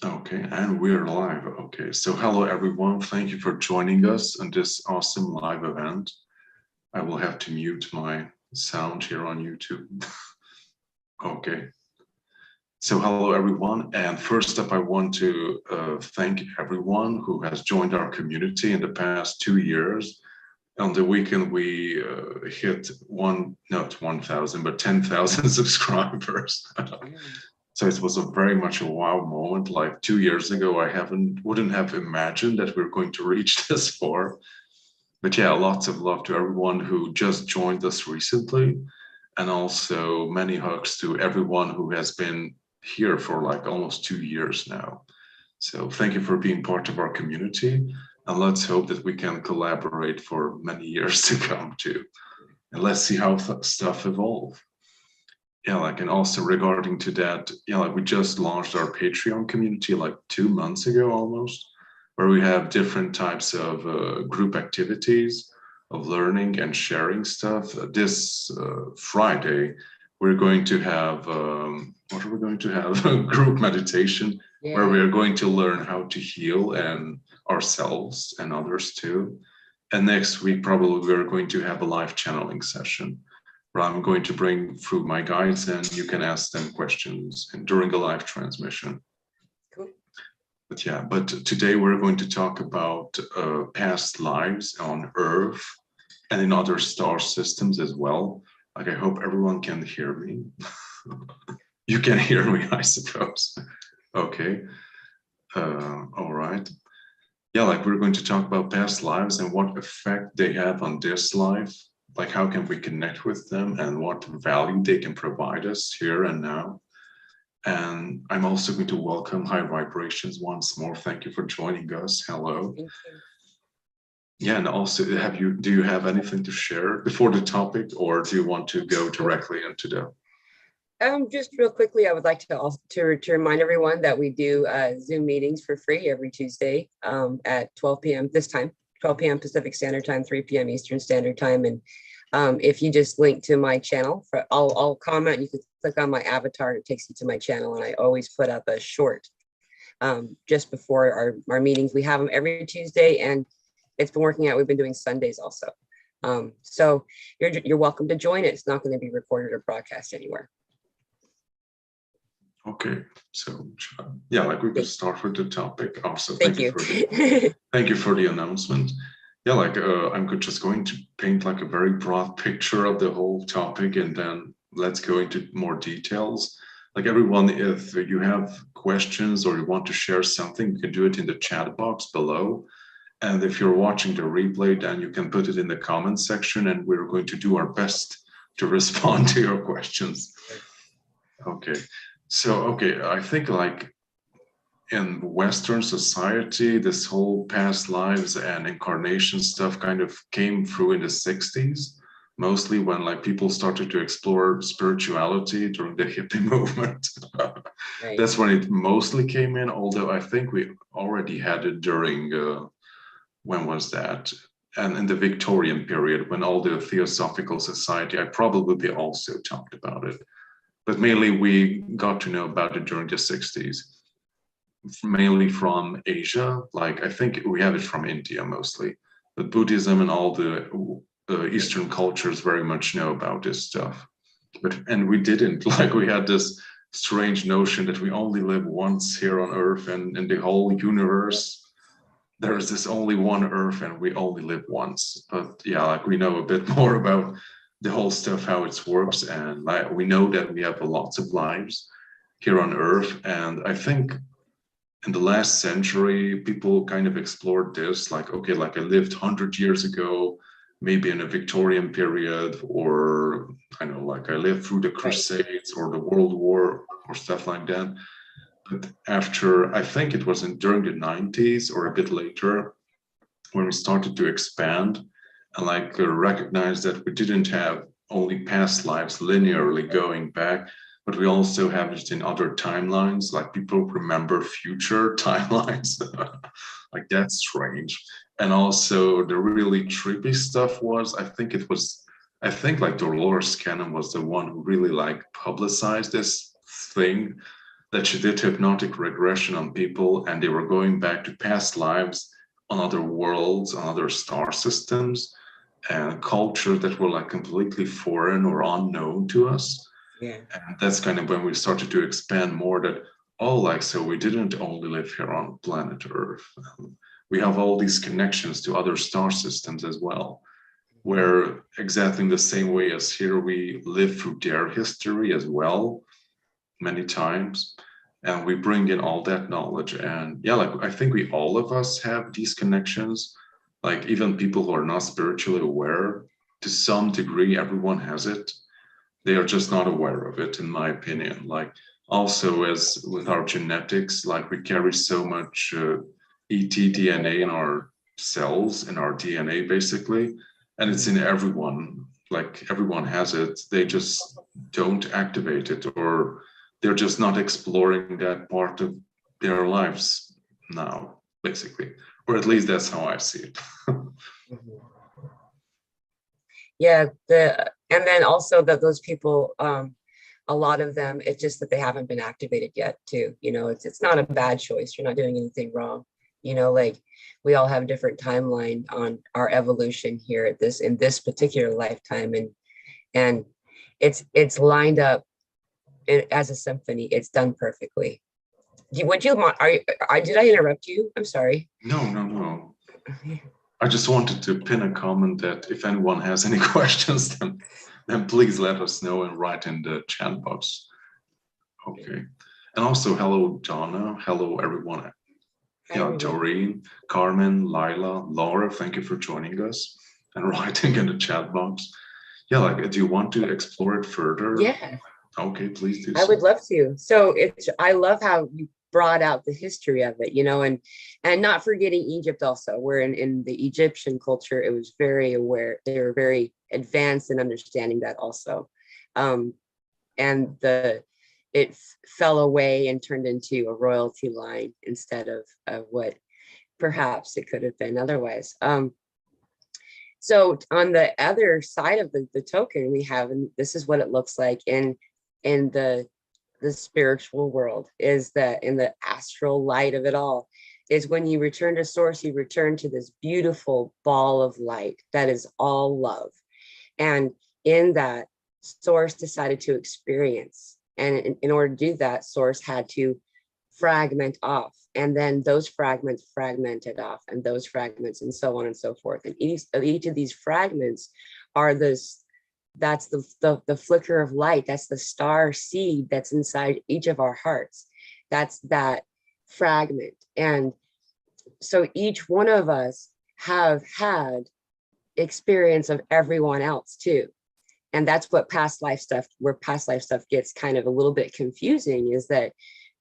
Okay, and we're live. Okay, so hello everyone. Thank you for joining us on this awesome live event. I will have to mute my sound here on YouTube. Okay, so hello everyone. And first up, I want to thank everyone who has joined our community in the past 2 years. On the weekend, we hit not 1,000, but 10,000 subscribers. So it was a very much a wow moment. Like 2 years ago, I wouldn't have imagined that we're going to reach this far. But yeah, lots of love to everyone who just joined us recently, and also many hugs to everyone who has been here for like almost 2 years now. So thank you for being part of our community, and let's hope that we can collaborate for many years to come too. And let's see how stuff evolve. Yeah, like, and also regarding to that, yeah, like we just launched our Patreon community like 2 months ago almost, where we have different types of group activities of learning and sharing stuff. This Friday, we're going to have, what are we going to have? A group meditation where we are going to learn how to heal and ourselves and others too. And next week, probably we're going to have a live channeling session where I'm going to bring through my guides and you can ask them questions and during a live transmission. Cool. But today we're going to talk about past lives on Earth and in other star systems as well. Like, I hope everyone can hear me. You can hear me, I suppose. Okay. All right. Yeah, like we're going to talk about past lives and what effect they have on this life. Like, how can we connect with them and what value they can provide us here and now. And I'm also going to welcome High Vibrations once more. Thank you for joining us. Hello. Thank you. Yeah, and also, do you have anything to share before the topic, or do you want to go directly into the? Just real quickly, I would like to also to remind everyone that we do Zoom meetings for free every Tuesday at 12 p.m. this time, 12 p.m. Pacific Standard Time, 3 p.m. Eastern Standard Time. And if you just link to my channel, I'll comment. You can click on my avatar. It takes you to my channel, and I always put up a short just before our meetings. We have them every Tuesday, and it's been working out. We've been doing Sundays also. So you're welcome to join it. It's not going to be recorded or broadcast anywhere. Okay, so yeah, like we could start with the topic. Also, thank you. Thank you for the announcement. Yeah, like I'm just going to paint like a very broad picture of the whole topic, and then let's go into more details. Like everyone, if you have questions or you want to share something, you can do it in the chat box below. And if you're watching the replay, then you can put it in the comment section, and we're going to do our best to respond to your questions. Okay. So, okay, I think like in Western society, this whole past lives and incarnation stuff kind of came through in the 60s, mostly when like people started to explore spirituality during the hippie movement. Right. That's when it mostly came in, although I think we already had it during, when was that? And in the Victorian period, when all the Theosophical Society, I probably also talked about it. But mainly we got to know about it during the 60s, mainly from Asia. Like, I think we have it from India mostly, but Buddhism and all the Eastern cultures very much know about this stuff. And we didn't, like, we had this strange notion that we only live once here on Earth, and in the whole universe, there is this only one Earth and we only live once. But yeah, like we know a bit more about the whole stuff, how it works, and like we know that we have lots of lives here on Earth. And I think in the last century, people kind of explored this, like, okay, like I lived 100 years ago, maybe in a Victorian period, or I know, like I lived through the Crusades or the World War or stuff like that. But after, I think it was during the 90s or a bit later, when we started to expand and like recognize that we didn't have only past lives linearly going back, but we also have it in other timelines. Like people remember future timelines. Like that's strange. And also the really trippy stuff was, I think like Dolores Cannon was the one who really like publicized this thing that she did hypnotic regression on people, and they were going back to past lives on other worlds, on other star systems, and culture that were like completely foreign or unknown to us. Yeah. And that's kind of when we started to expand more that, oh, like, so we didn't only live here on planet Earth. We have all these connections to other star systems as well, where exactly in the same way as here, we live through their history as well, many times. And we bring in all that knowledge. And yeah, like, I think we all of us have these connections. Like, even people who are not spiritually aware, to some degree, everyone has it. They are just not aware of it, in my opinion. Like, also, as with our genetics, like, we carry so much ET-DNA in our cells, in our DNA, basically, and it's in everyone. Like, everyone has it. They just don't activate it, or they're just not exploring that part of their lives now, basically. Or at least that's how I see it. Yeah, and then also that those people, a lot of them, it's just that they haven't been activated yet too. You know, it's not a bad choice. You're not doing anything wrong. You know, like, we all have different timeline on our evolution here at this, in this particular lifetime, and it's lined up as a symphony. It's done perfectly. Would you want, did I interrupt you? I'm sorry. No. I just wanted to pin a comment that if anyone has any questions, then please let us know and write in the chat box. Okay. And also, hello, Donna. Hello, everyone. Yeah, Doreen, Carmen, Lila, Laura, thank you for joining us and writing in the chat box. Yeah, like, do you want to explore it further? Yeah. Okay, please do. I would love to. So I love how you brought out the history of it, you know, and not forgetting Egypt also, where in the Egyptian culture, it was very aware. They were very advanced in understanding that also. And it fell away and turned into a royalty line instead of what perhaps it could have been otherwise. So on the other side of the token, we have, and this is what it looks like in the spiritual world, is that in the astral light of it all, is when you return to source, you return to this beautiful ball of light that is all love. And in that, source decided to experience. And in order to do that, source had to fragment off. And then those fragments fragmented off, and those fragments, and so on and so forth. And each of these fragments are that's the flicker of light. That's the star seed that's inside each of our hearts. That's that fragment. And so each one of us have had experience of everyone else too. And that's what where past life stuff gets kind of a little bit confusing, is that,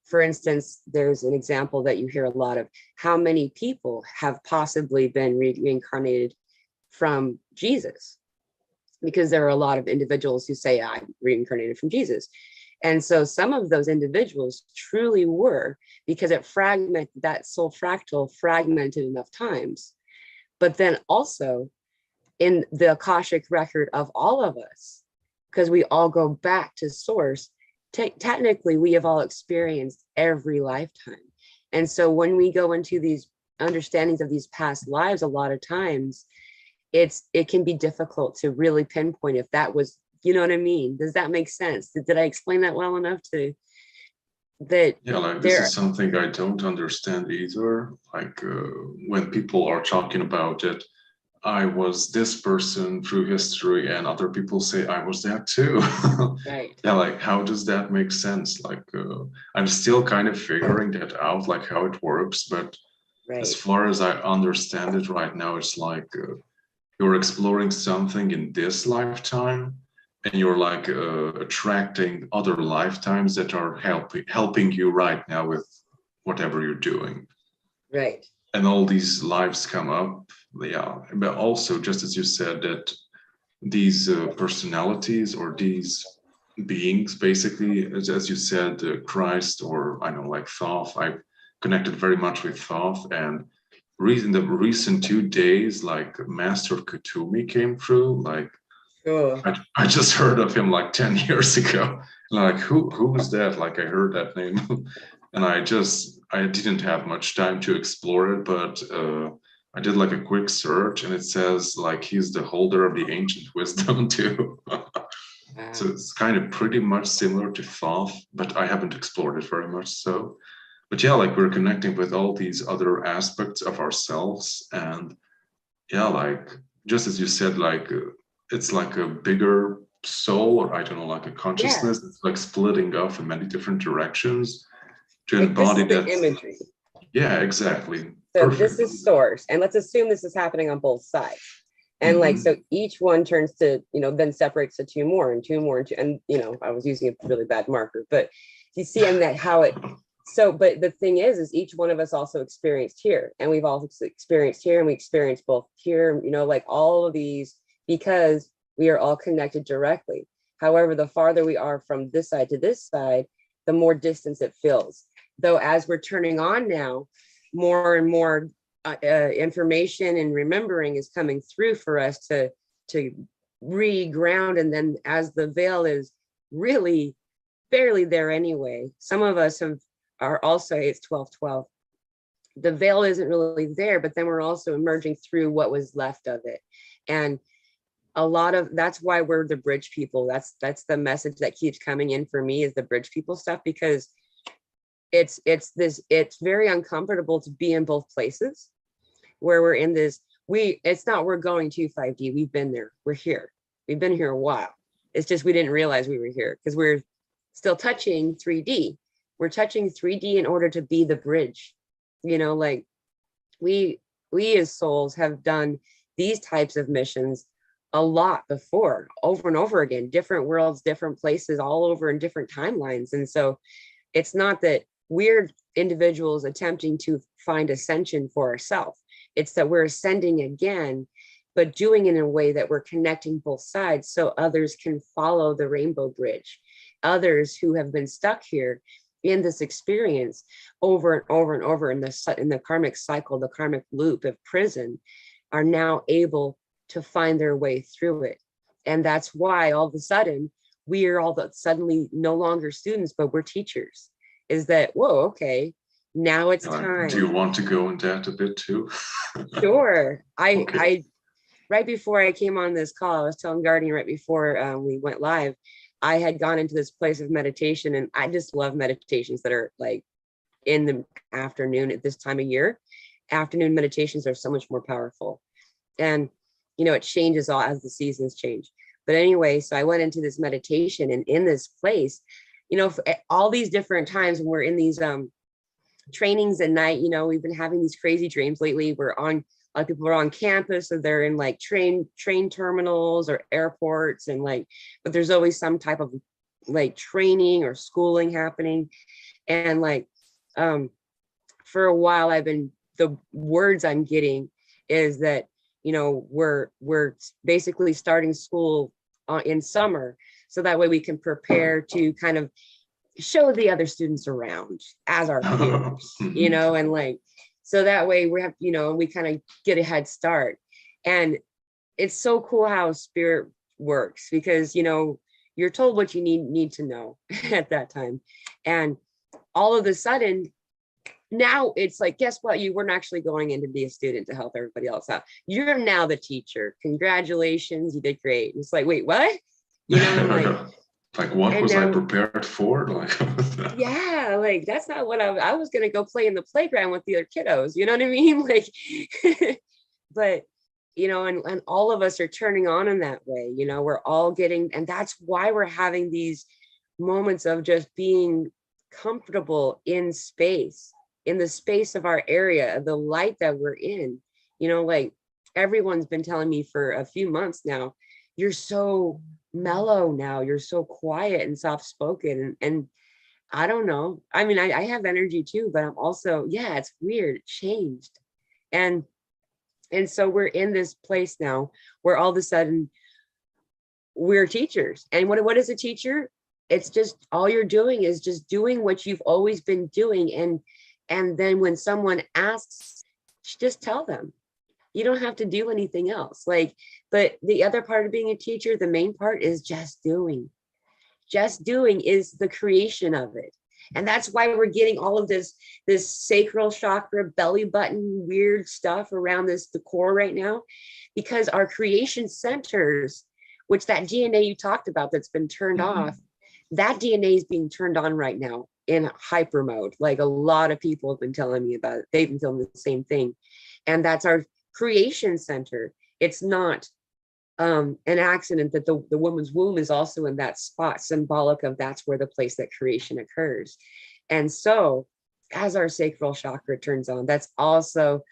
for instance, there's an example that you hear a lot of, how many people have possibly been reincarnated from Jesus? Because there are a lot of individuals who say, I'm reincarnated from Jesus. And so some of those individuals truly were, because that soul fractal fragmented enough times. But then also in the Akashic record of all of us, because we all go back to source, technically we have all experienced every lifetime. And so when we go into these understandings of these past lives, a lot of times it can be difficult to really pinpoint if that was, you know what I mean? Does that make sense? Did I explain that well enough to that? Yeah, like, this is something I don't understand either. Like, when people are talking about it, I was this person through history, and other people say I was that too. Right. Yeah, like, how does that make sense? Like, I'm still kind of figuring that out, like how it works. But right. As far as I understand it right now, it's like you're exploring something in this lifetime, and you're like attracting other lifetimes that are helping you right now with whatever you're doing. Right. And all these lives come up. Yeah, but also, just as you said, that these personalities or these beings, basically, as you said, Christ, or I know, like Thoth, I've connected very much with Thoth. And in the recent 2 days, like Master Kutumi came through, like Cool. I just heard of him like 10 years ago. Like, who is that? Like, I heard that name. And I didn't have much time to explore it, but I did like a quick search and it says like he's the holder of the ancient wisdom too. So it's kind of pretty much similar to Thoth, but I haven't explored it very much. So, but yeah, like we're connecting with all these other aspects of ourselves. And yeah, like just as you said, like it's like a bigger soul, or I don't know, like a Yeah. consciousness. It's like splitting off in many different directions to Like this embody is the that. imagery. Yeah, exactly. So Perfect. this is source. And let's assume this is happening on both sides. And like, so each one turns to, then separates to two more and two more and two, and, I was using a really bad marker, but you see in that how it, so, but the thing is each one of us also experienced here, and we've all experienced here, and we experienced both here, like all of these, because we are all connected directly. However, the farther we are from this side to this side, the more distance it feels. Though as we're turning on now, more and more information and remembering is coming through for us to re-ground. And then as the veil is really barely there anyway, some of us are also, it's 12:12. The veil isn't really there, but then we're also emerging through what was left of it. And a lot of that's why we're the bridge people. That's the message that keeps coming in for me, is the bridge people stuff, because it's very uncomfortable to be in both places where we're in this, it's not we're going to 5D. We've been there. We're here. We've been here a while. It's just we didn't realize we were here because we're still touching 3D. We're touching 3D in order to be the bridge. Like we as souls have done these types of missions a lot before, over and over again, different worlds, different places, all over in different timelines. And so it's not that we're individuals attempting to find ascension for ourselves. It's that we're ascending again, but doing it in a way that we're connecting both sides so others can follow the rainbow bridge. Others who have been stuck here in this experience over and over and over in the karmic cycle, the karmic loop of prison, are now able to find their way through it. And that's why all of a sudden we are suddenly no longer students, but we're teachers. Is that, whoa, okay, now it's time. Do you want to go into that a bit too? Sure. Okay. I right before I came on this call, I was telling Guardian right before we went live, I had gone into this place of meditation, and I just love meditations that are like in the afternoon at this time of year. Afternoon meditations are so much more powerful. And, it changes all as the seasons change. But anyway, so I went into this meditation, and in this place, all these different times when we're in these trainings at night, we've been having these crazy dreams lately. A lot of people are on campus, or they're in like train terminals or airports, and but there's always some type of like training or schooling happening. And for a while, the words I'm getting is that, we're basically starting school in summer, so that way we can prepare to kind of show the other students around as our peers, and so that way we have, we kind of get a head start. And it's so cool how spirit works, because, you're told what you need to know at that time. And all of a sudden, now it's like, guess what? You weren't actually going in to be a student to help everybody else out. You're now the teacher. Congratulations, you did great. And it's like, wait, what? I'm like what was I prepared for? Yeah, that's not what I was gonna go play in the playground with the other kiddos. You know what I mean? But and all of us are turning on in that way. We're all getting, and that's why we're having these moments of just being comfortable in space, in the space of our area, the light that we're in. Everyone's been telling me for a few months now, you're so mellow now, you're so quiet and soft-spoken, and I don't know, I mean, I have energy too, but I'm also, it's weird, it changed. And so we're in this place now where all of a sudden we're teachers. And what is a teacher? It's just, all you're doing is just doing what you've always been doing, and then when someone asks, just tell them. You don't have to do anything else. Like, but the other part of being a teacher, the main part is just doing. Just doing is the creation of it. And that's why we're getting all of this sacral chakra, belly button, weird stuff around the core right now, because our creation centers, which that DNA you talked about that's been turned off, that DNA is being turned on right now in hyper mode. Like a lot of people have been telling me about it. They've been feeling the same thing. And that's our creation center. It's not an accident that the woman's womb is also in that spot, symbolic of that's where the place that creation occurs. And so as our sacral chakra turns on, that's also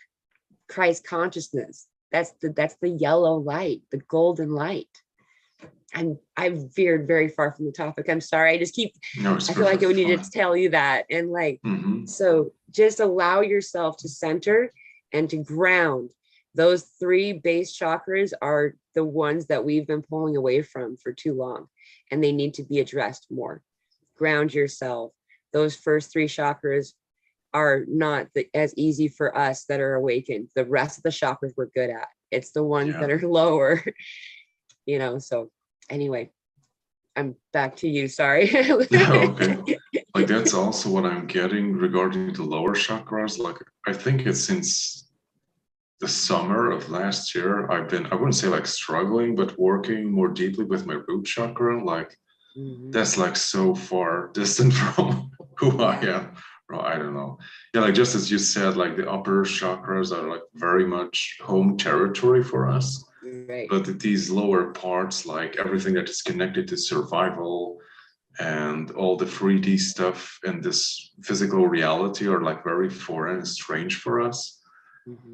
Christ consciousness. That's the yellow light, the golden light. And I've veered very far from the topic. I'm sorry. I feel like I need to tell you that. And like, so just allow yourself to center and to ground. Those 3 base chakras are the ones that we've been pulling away from for too long, and they need to be addressed more. Ground yourself. Those first 3 chakras are not as easy for us that are awakened. The rest of the chakras we're good at. It's the ones that are lower, so anyway, I'm back to you. Sorry. Okay. Like that's also what I'm getting regarding the lower chakras. Like I think it's since the summer of last year, I wouldn't say like struggling, but working more deeply with my root chakra. Like that's like so far distant from who I am. Or I don't know. Yeah, like just as you said, like the upper chakras are like very much home territory for us. Right. But these lower parts, like everything that is connected to survival and all the 3D stuff and this physical reality are like very foreign and strange for us.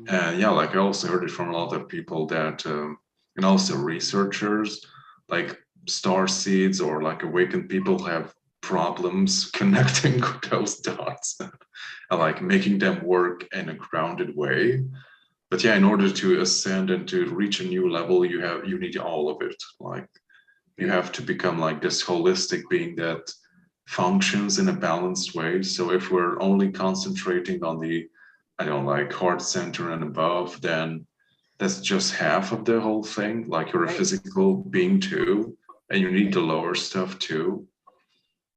And yeah, like I also heard it from a lot of people that, and also researchers, like star seeds or like awakened people have problems connecting those dots and like making them work in a grounded way. But yeah, in order to ascend and to reach a new level, you need all of it. Like you have to become like this holistic being that functions in a balanced way. So if we're only concentrating on the, I don't know, like heart center and above, then that's just half of the whole thing. Like you're a physical being too, and you need the lower stuff too.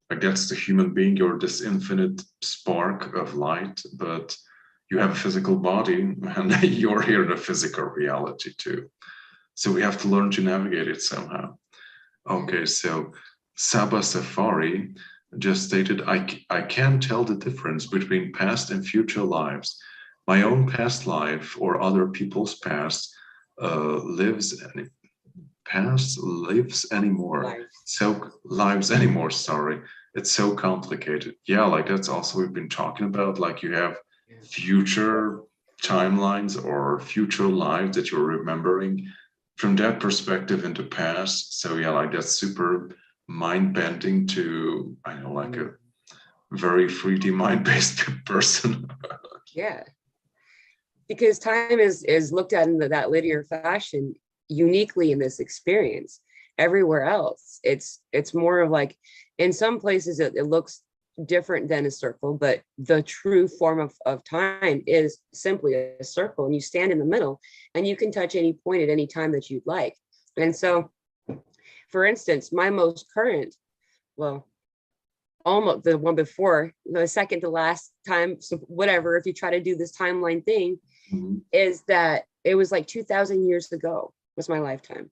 Like that's the human being, you're this infinite spark of light, but you have a physical body and you're here in a physical reality too. So we have to learn to navigate it somehow. Okay, so Saba Safari just stated, I can't tell the difference between past and future lives. My own past life or other people's past lives anymore. So lives anymore, sorry. It's so complicated. Yeah, like that's also we've been talking about, like you have future timelines or future lives that you're remembering from that perspective in the past. So yeah, like that's super mind-bending to, I know, like a very 3D mind-based person. Yeah, because time is looked at in that linear fashion uniquely in this experience. Everywhere else, it's more of like, in some places it looks different than a circle, but the true form of time is simply a circle, and you stand in the middle and you can touch any point at any time that you'd like. And so, for instance, my most current, well, almost the one before, the second to last time, so whatever, if you try to do this timeline thing, is that it was like 2,000 years ago was my lifetime,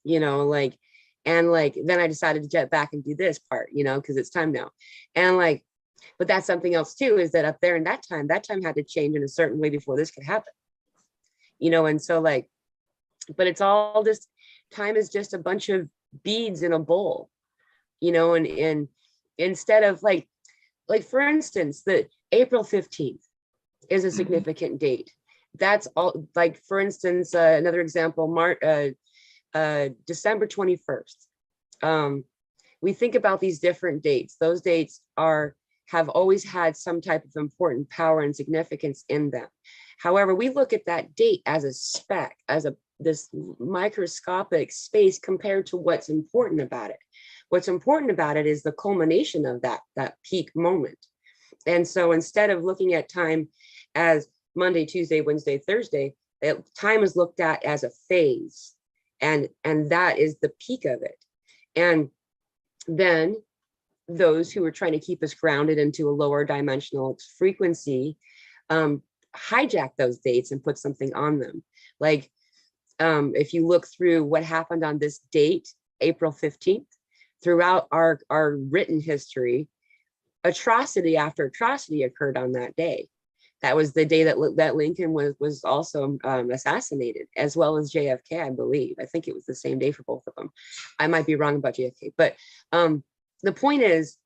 like, and like, then I decided to jet back and do this part, because it's time now. And like, but that's something else too, is that up there in that time had to change in a certain way before this could happen, and so like, but it's all just, time is just a bunch of beads in a bowl, and instead of like for instance, the April 15th is a significant date. That's all, like, for instance, another example, December 21st. We think about these different dates. Those dates have always had some type of important power and significance in them. However, we look at that date as a speck, as this microscopic space compared to what's important about it. What's important about it is the culmination of that peak moment. And so instead of looking at time as Monday, Tuesday, Wednesday, Thursday, Time is looked at as a phase, and that is the peak of it. And then those who are trying to keep us grounded into a lower dimensional frequency hijack those dates and put something on them. Like if you look through what happened on this date, April 15th, throughout our written history, atrocity after atrocity occurred on that day. That was the day that Lincoln was also assassinated, as well as JFK, I believe. I think it was the same day for both of them. I might be wrong about JFK, but the point is,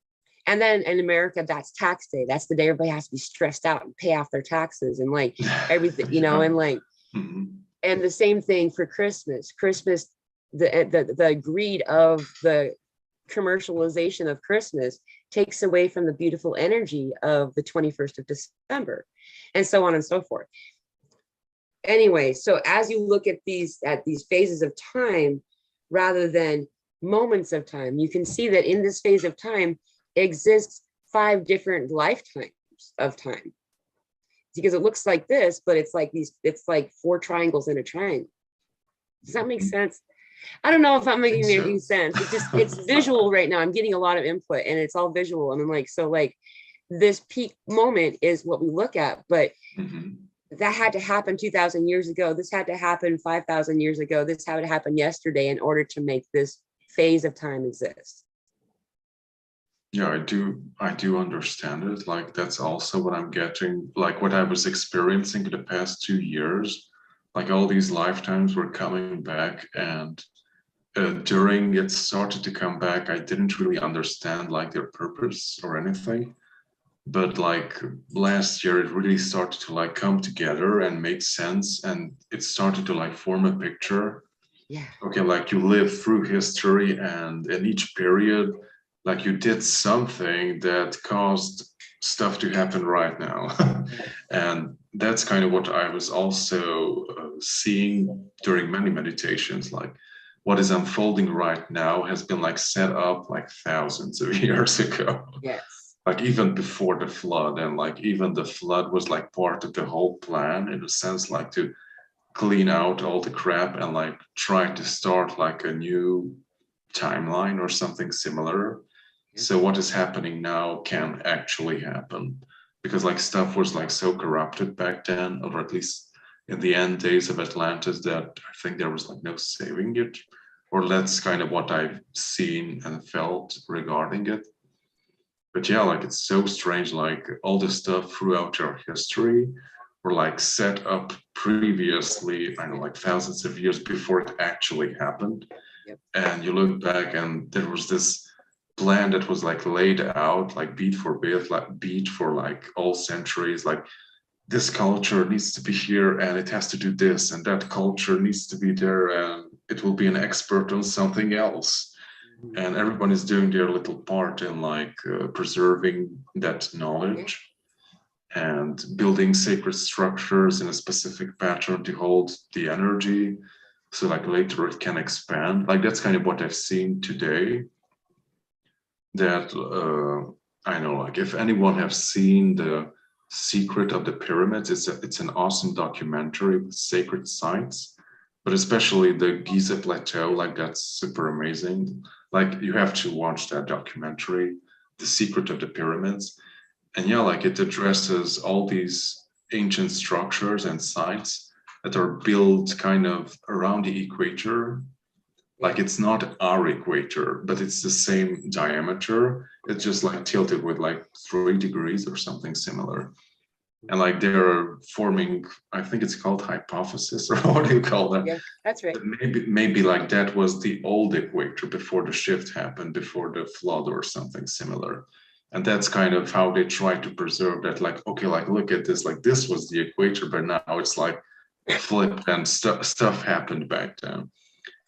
and then in America, that's tax day. That's the day everybody has to be stressed out and pay off their taxes and like everything, you know, and like, and the same thing for Christmas. Christmas, the greed of the commercialization of Christmas takes away from the beautiful energy of the 21st of December, and so on and so forth. Anyway, so as you look at these phases of time rather than moments of time, you can see that in this phase of time exists 5 different lifetimes of time, because it looks like this, but it's like 4 triangles in a triangle. Does that make sense? I don't know if I'm making any sense. It's visual right now. I'm getting a lot of input and it's all visual. And I'm like, so like this peak moment is what we look at, but that had to happen 2,000 years ago. This had to happen 5,000 years ago. This had to happen yesterday in order to make this phase of time exist. Yeah, I do understand it. Like that's also what I'm getting, like what I was experiencing in the past 2 years. Like all these lifetimes were coming back, and during it started to come back, I didn't really understand like their purpose or anything. But like last year, it really started to like come together and make sense, and it started to like form a picture. Yeah. Okay, like you live through history, and in each period, like you did something that caused stuff to happen right now. And that's kind of what I was also seeing during many meditations. Like what is unfolding right now has been like set up like thousands of years ago. Yes. Like even before the flood, and like even the flood was like part of the whole plan in a sense, like to clean out all the crap and like try to start like a new timeline or something similar. So what is happening now can actually happen, because like stuff was like so corrupted back then, or at least in the end days of Atlantis, that I think there was like no saving it, or that's kind of what I've seen and felt regarding it. But yeah, like it's so strange, like all the stuff throughout our history were like set up previously, I know, like thousands of years before it actually happened. Yep. And you look back and there was this plan that was like laid out like beat for beat for like all centuries, like this culture needs to be here and it has to do this, and that culture needs to be there and it will be an expert on something else. And everyone is doing their little part in like preserving that knowledge and building sacred structures in a specific pattern to hold the energy, so like later it can expand. Like that's kind of what I've seen today. That I know, like if anyone have seen The Secret of the Pyramids, it's an awesome documentary with sacred sites, but especially the Giza Plateau, like that's super amazing. Like you have to watch that documentary, The Secret of the Pyramids. And yeah, like it addresses all these ancient structures and sites that are built kind of around the equator. Like it's not our equator, but it's the same diameter. It's just like tilted with like 3 degrees or something similar. And like they're forming, I think it's called hypothesis, or what do you call that? Yeah, that's right. Maybe like that was the old equator before the shift happened, before the flood or something similar. And that's kind of how they try to preserve that. Like, okay, like look at this, like this was the equator, but now it's like flipped and stuff happened back then.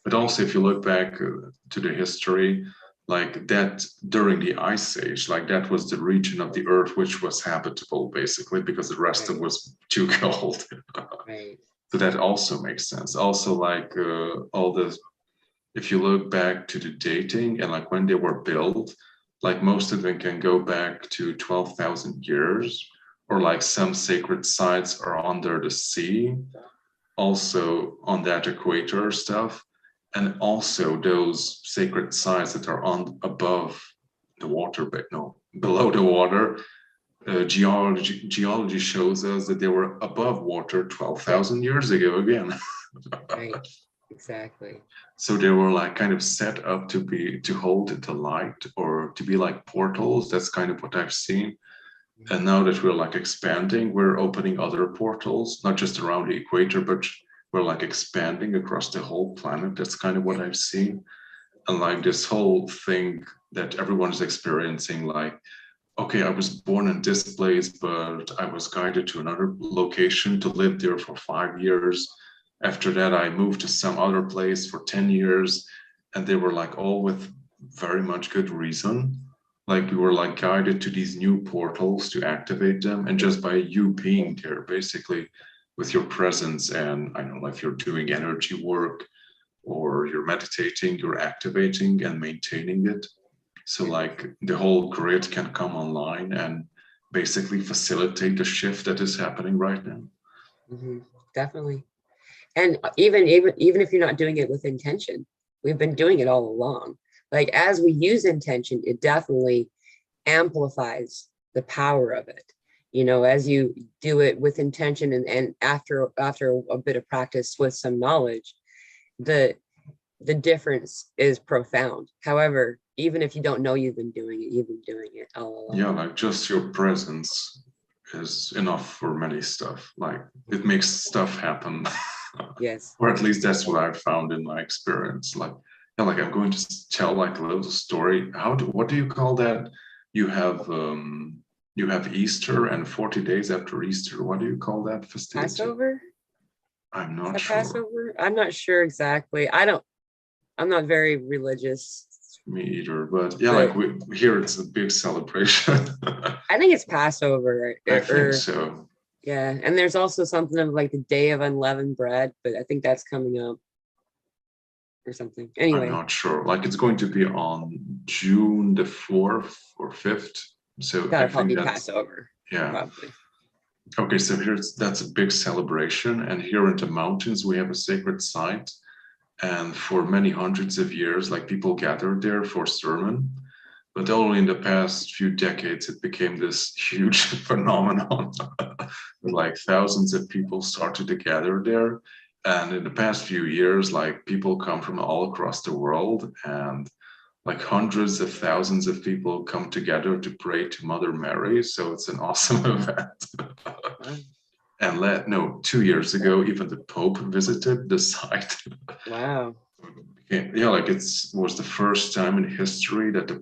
But also, if you look back to the history, like that during the Ice Age, like that was the region of the Earth which was habitable, basically, because the rest of it was too cold. Right. So that also makes sense. Also, like all the, if you look back to the dating and like when they were built, like most of them can go back to 12,000 years, or like some sacred sites are under the sea. also on that equator stuff, and also those sacred sites that are on above the water, but no, below the water. Geology shows us that they were above water 12,000 years ago again. Right, exactly. So they were like kind of set up to hold the light, or to be like portals. That's kind of what I've seen. And now that we're like expanding, we're opening other portals, not just around the equator, but we're like expanding across the whole planet. That's kind of what I've seen. And like this whole thing that everyone's experiencing, like, okay, I was born in this place, but I was guided to another location to live there for 5 years. After that, I moved to some other place for 10 years. And they were like all with very much good reason. Like we were like guided to these new portals to activate them. And just by you being there, basically with your presence, and I don't know if you're doing energy work or you're meditating, you're activating and maintaining it. So like the whole grid can come online and basically facilitate the shift that is happening right now. Definitely. And even if you're not doing it with intention, we've been doing it all along. Like as we use intention, it definitely amplifies the power of it. You know, as you do it with intention and after a bit of practice with some knowledge, the difference is profound. However, even if you don't know you've been doing it all along. Yeah, like just your presence is enough for many stuff. Like it makes stuff happen. Yes. Or at least that's what I've found in my experience. Like, yeah, like I'm going to tell like a little story. What do you call that? You have Easter and 40 days after Easter. What do you call that festivity? Passover? I'm not sure. Passover? I'm not sure exactly. I'm not very religious. Me either, but yeah, like here it's a big celebration. I think it's Passover. I think so. Yeah, and there's also something of like the Day of Unleavened Bread, but I think that's coming up or something. Anyway, I'm not sure. Like it's going to be on June the 4th or 5th. So that'll I probably think be that's Passover. Yeah. Probably. Okay, so that's a big celebration, and here in the mountains we have a sacred site, and for many hundreds of years, like people gathered there for sermon. But only in the past few decades, it became this huge phenomenon. Like thousands of people started to gather there. And in the past few years, like people come from all across the world, and like hundreds of thousands of people come together to pray to Mother Mary. So it's an awesome event. And 2 years ago, even the Pope visited the site. Wow. Yeah, like it was the first time in history that the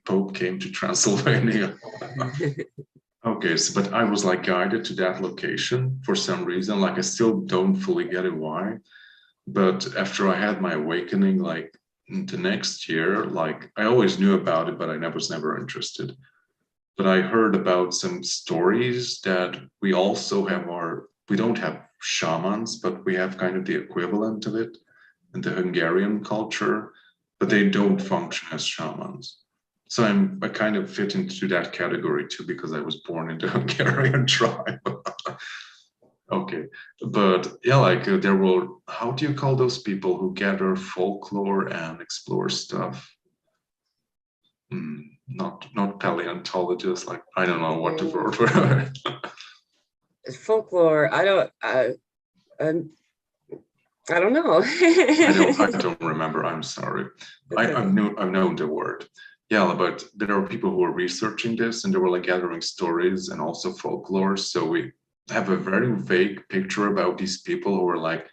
Pope came to Transylvania. Okay, but I was like guided to that location for some reason. Like I still don't fully get it why. But after I had my awakening, like the next year, like I always knew about it, but I was never interested. But I heard about some stories that we also have we don't have shamans, but we have kind of the equivalent of it in the Hungarian culture, but they don't function as shamans. So I kind of fit into that category too, because I was born in the Hungarian tribe. Okay, but yeah, like there were, how do you call those people who gather folklore and explore stuff? Not paleontologists, like I don't know what the word for it. Folklore. I don't know. I don't remember. I'm sorry. I've known the word. Yeah, but there are people who are researching this, and they were like gathering stories and also folklore. So we have a very vague picture about these people who are like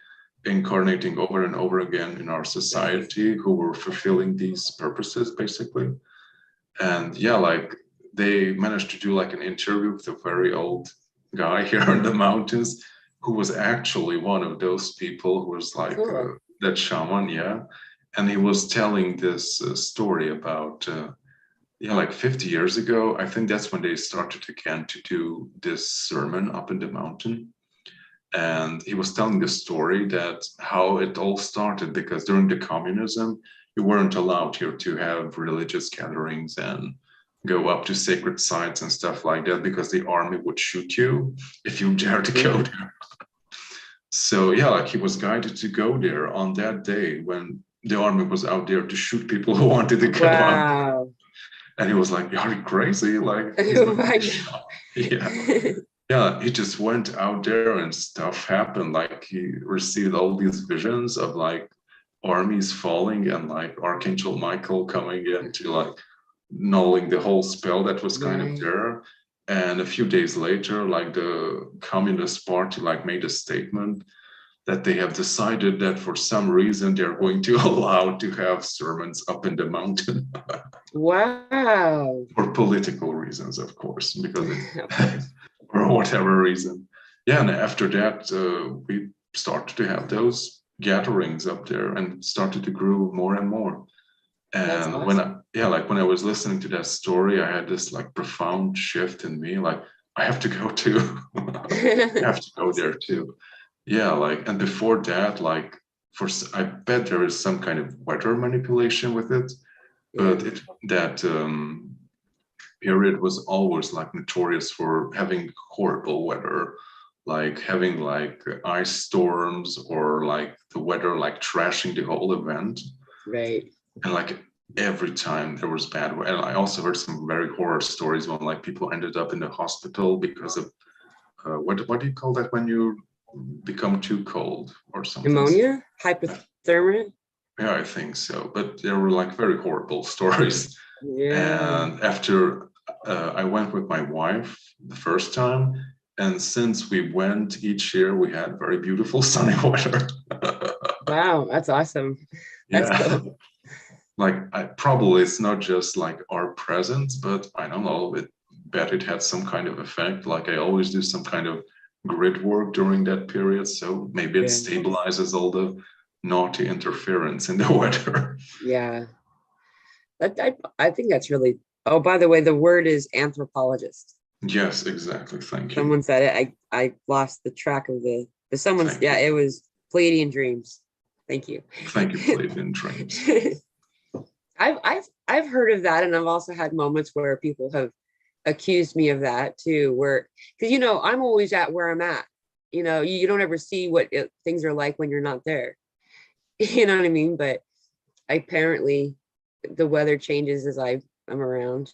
incarnating over and over again in our society, who were fulfilling these purposes basically. And yeah, like they managed to do like an interview with a very old guy here in the mountains who was actually one of those people who was like that shaman, yeah. And he was telling this story about, like 50 years ago. I think that's when they started again to do this sermon up in the mountain. And he was telling the story that how it all started, because during the communism, you weren't allowed here to have religious gatherings and go up to sacred sites and stuff like that, because the army would shoot you if you dare to go there. So yeah, like he was guided to go there on that day when the army was out there to shoot people who wanted to go out. Wow. And he was like, "Are you crazy? Like he's not I gonna show." Yeah. Yeah, he just went out there and stuff happened. Like he received all these visions of like armies falling and like Archangel Michael coming in to like nulling the whole spell that was kind of Right. there. And a few days later, like the Communist Party like made a statement that they have decided that for some reason they're going to allow to have sermons up in the mountain. Wow. For political reasons, of course, because it, Of course. for whatever reason. Yeah, and after that, we started to have those gatherings up there and started to grow more and more. That's And when awesome. I, yeah, like when I was listening to that story, I had this like profound shift in me, like I have to go too. I have to go there Awesome. too. Yeah, like, and before that, like I bet there is some kind of weather manipulation with it, but Yeah. that period was always like notorious for having horrible weather, like having like ice storms or like the weather like trashing the whole event. Right. And like every time there was bad weather. And I also heard some very horror stories when like people ended up in the hospital because of what do you call that when you become too cold or something? Pneumonia? Hypothermia? Yeah, I think so. But there were like very horrible stories. Yeah. And after I went with my wife the first time, and since we went each year, we had very beautiful sunny weather. Wow. That's awesome. That's Yeah, cool. like I probably it's not just like our presence, but I don't know. It bet it had some kind of effect. Like I always do some kind of grid work during that period, so maybe it Yeah. stabilizes all the naughty interference in the weather. Yeah. I think that's really, oh, by the way, the word is anthropologist. Yes, exactly. Thank you. Someone said it. I lost the track of the someone's, Thank yeah, you. it was Pleiadian dreams. Thank you. Thank you, Palladian Dreams. I've heard of that, and I've also had moments where people have accused me of that too, where because I'm always at where I'm at. You don't ever see what things are like when you're not there. You know what I mean? But apparently the weather changes as I'm around.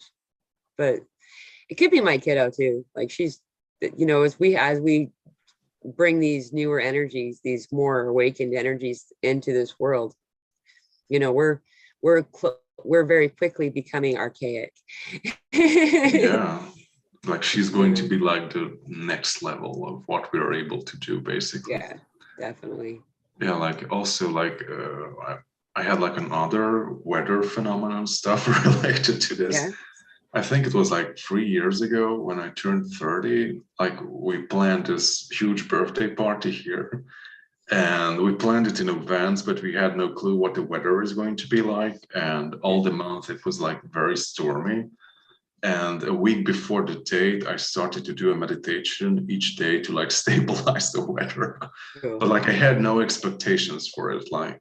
But it could be my kiddo too. Like she's, as we bring these newer energies, these more awakened energies into this world, we're we're we're very quickly becoming archaic. Yeah, like she's going to Yeah, be like the next level of what we are able to do, basically. yeah, definitely. Yeah, like also like I had like another weather phenomenon stuff related to this. Yeah. I think it was like 3 years ago when I turned 30. Like we planned this huge birthday party here, and we planned it in advance, but we had no clue what the weather is going to be like. And all the month it was like very stormy. And a week before the date, I started to do a meditation each day to like stabilize the weather. Cool. But like I had no expectations for it. Like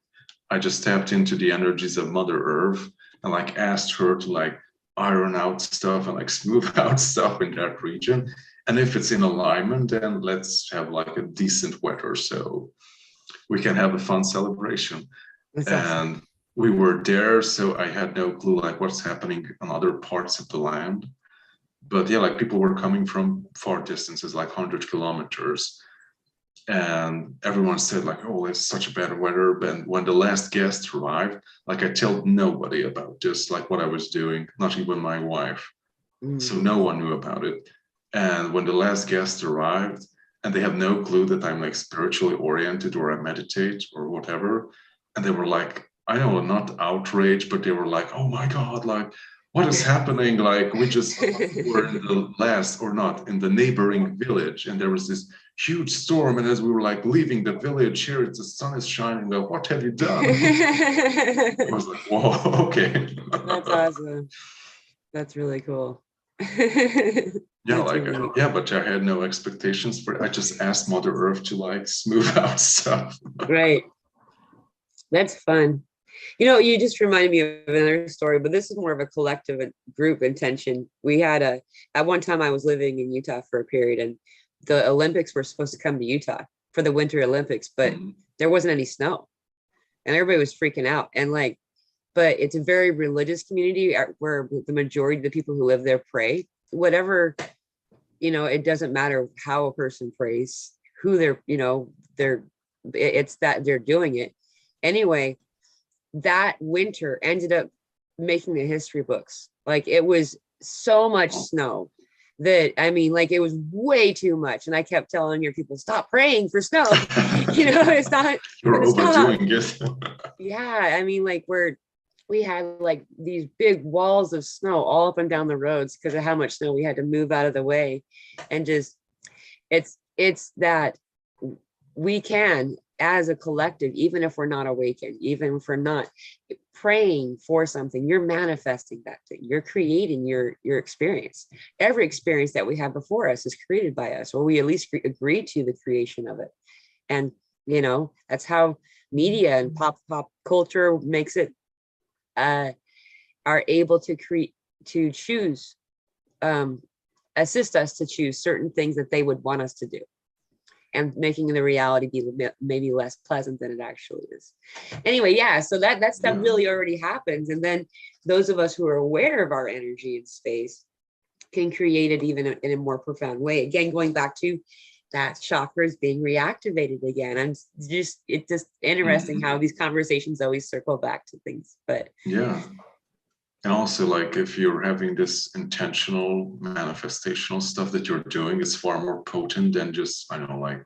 I just tapped into the energies of Mother Earth and like asked her to like iron out stuff and like smooth out stuff in that region. And if it's in alignment, then let's have like a decent weather so we can have a fun celebration. That's awesome. And we were there, so I had no clue like what's happening on other parts of the land. But yeah, like people were coming from far distances, like 100 kilometers, and everyone said like, "Oh, it's such bad weather." But when the last guest arrived, like I told nobody about this, like what I was doing, not even my wife. So Mm. no one knew about it. And when the last guest arrived, and they have no clue that I'm like spiritually oriented or I meditate or whatever, and they were like, I know, not outraged, but they were like, "Oh my God, like what is happening? Like we just were in the last or not in the neighboring village, and there was this huge storm, and as we were like leaving the village here, the sun is shining. Like, what have you done?" I was like, "Whoa, okay." That's awesome. That's really cool. Yeah, That's like really yeah, but I had no expectations for it. I just asked Mother Earth to like smooth out stuff. right. That's fun. You just reminded me of another story, but this is more of a collective group intention. We had at one time I was living in Utah for a period, and the Olympics were supposed to come to Utah. for the Winter Olympics, but there wasn't any snow and everybody was freaking out. And like, but it's a very religious community where the majority of the people who live there pray, whatever, you know, it doesn't matter how a person prays, who they're, you know, it's that they're doing it. Anyway, that winter ended up making the history books. Like it was so much snow that, I mean, like it was way too much. And I kept telling your people, stop praying for snow. You know, it's not. You're overdoing it. Yeah. I mean, like we had like these big walls of snow all up and down the roads because of how much snow we had to move out of the way. And just, it's that we can, as a collective, even if we're not awakened, even if we're not praying for something, you're manifesting that thing. You're creating your experience. Every experience that we have before us is created by us, or we at least agree to the creation of it. And, you know, that's how media and pop culture makes it, are able to choose, assist us to choose certain things that they would want us to do, and making the reality be maybe less pleasant than it actually is. Anyway, yeah, so that stuff really already happens. And then those of us who are aware of our energy in space can create it even in a more profound way. Again, going back to that chakra is being reactivated again. It's just interesting how these conversations always circle back to things. But yeah. And also, like, if you're having this intentional manifestational stuff that you're doing, it's far more potent than just, I don't know, like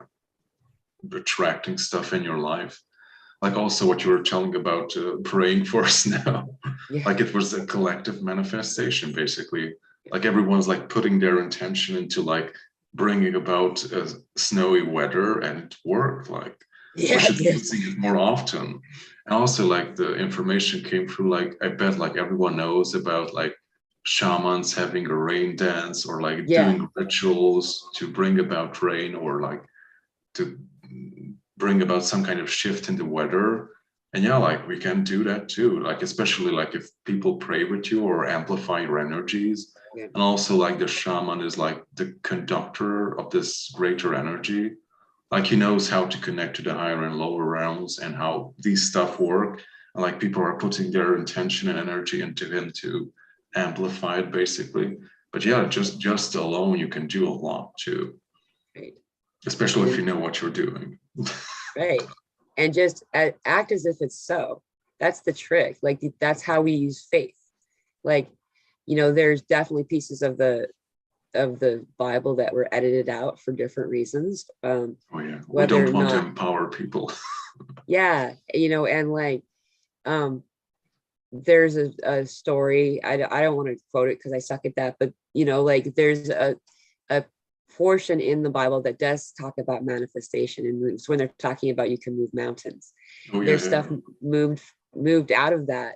attracting stuff in your life. Like also what you were telling about praying for snow. yeah, Like it was a collective manifestation, basically. Like everyone's like putting their intention into like bringing about snowy weather, and it worked. Like we should see it more often. And also like the information came through, like I bet like everyone knows about like shamans having a rain dance, or like doing rituals to bring about rain, or like to bring about some kind of shift in the weather. And yeah, like we can do that too, like especially like if people pray with you or amplify your energies. And also like the shaman is like the conductor of this greater energy. Like he knows how to connect to the higher and lower realms and how these stuff work. And like people are putting their intention and energy into him to amplify it, basically. But yeah, just alone you can do a lot too. Right. Especially if you know what you're doing. Right. And just act as if it's so. That's the trick. Like that's how we use faith. Like, you know, there's definitely pieces of the Bible that were edited out for different reasons. Oh yeah, we don't want to empower people. Yeah, you know, and like there's a story, I don't want to quote it because I suck at that, but you know, like there's a portion in the Bible that does talk about manifestation, and it's when they're talking about you can move mountains. There's stuff moved out of that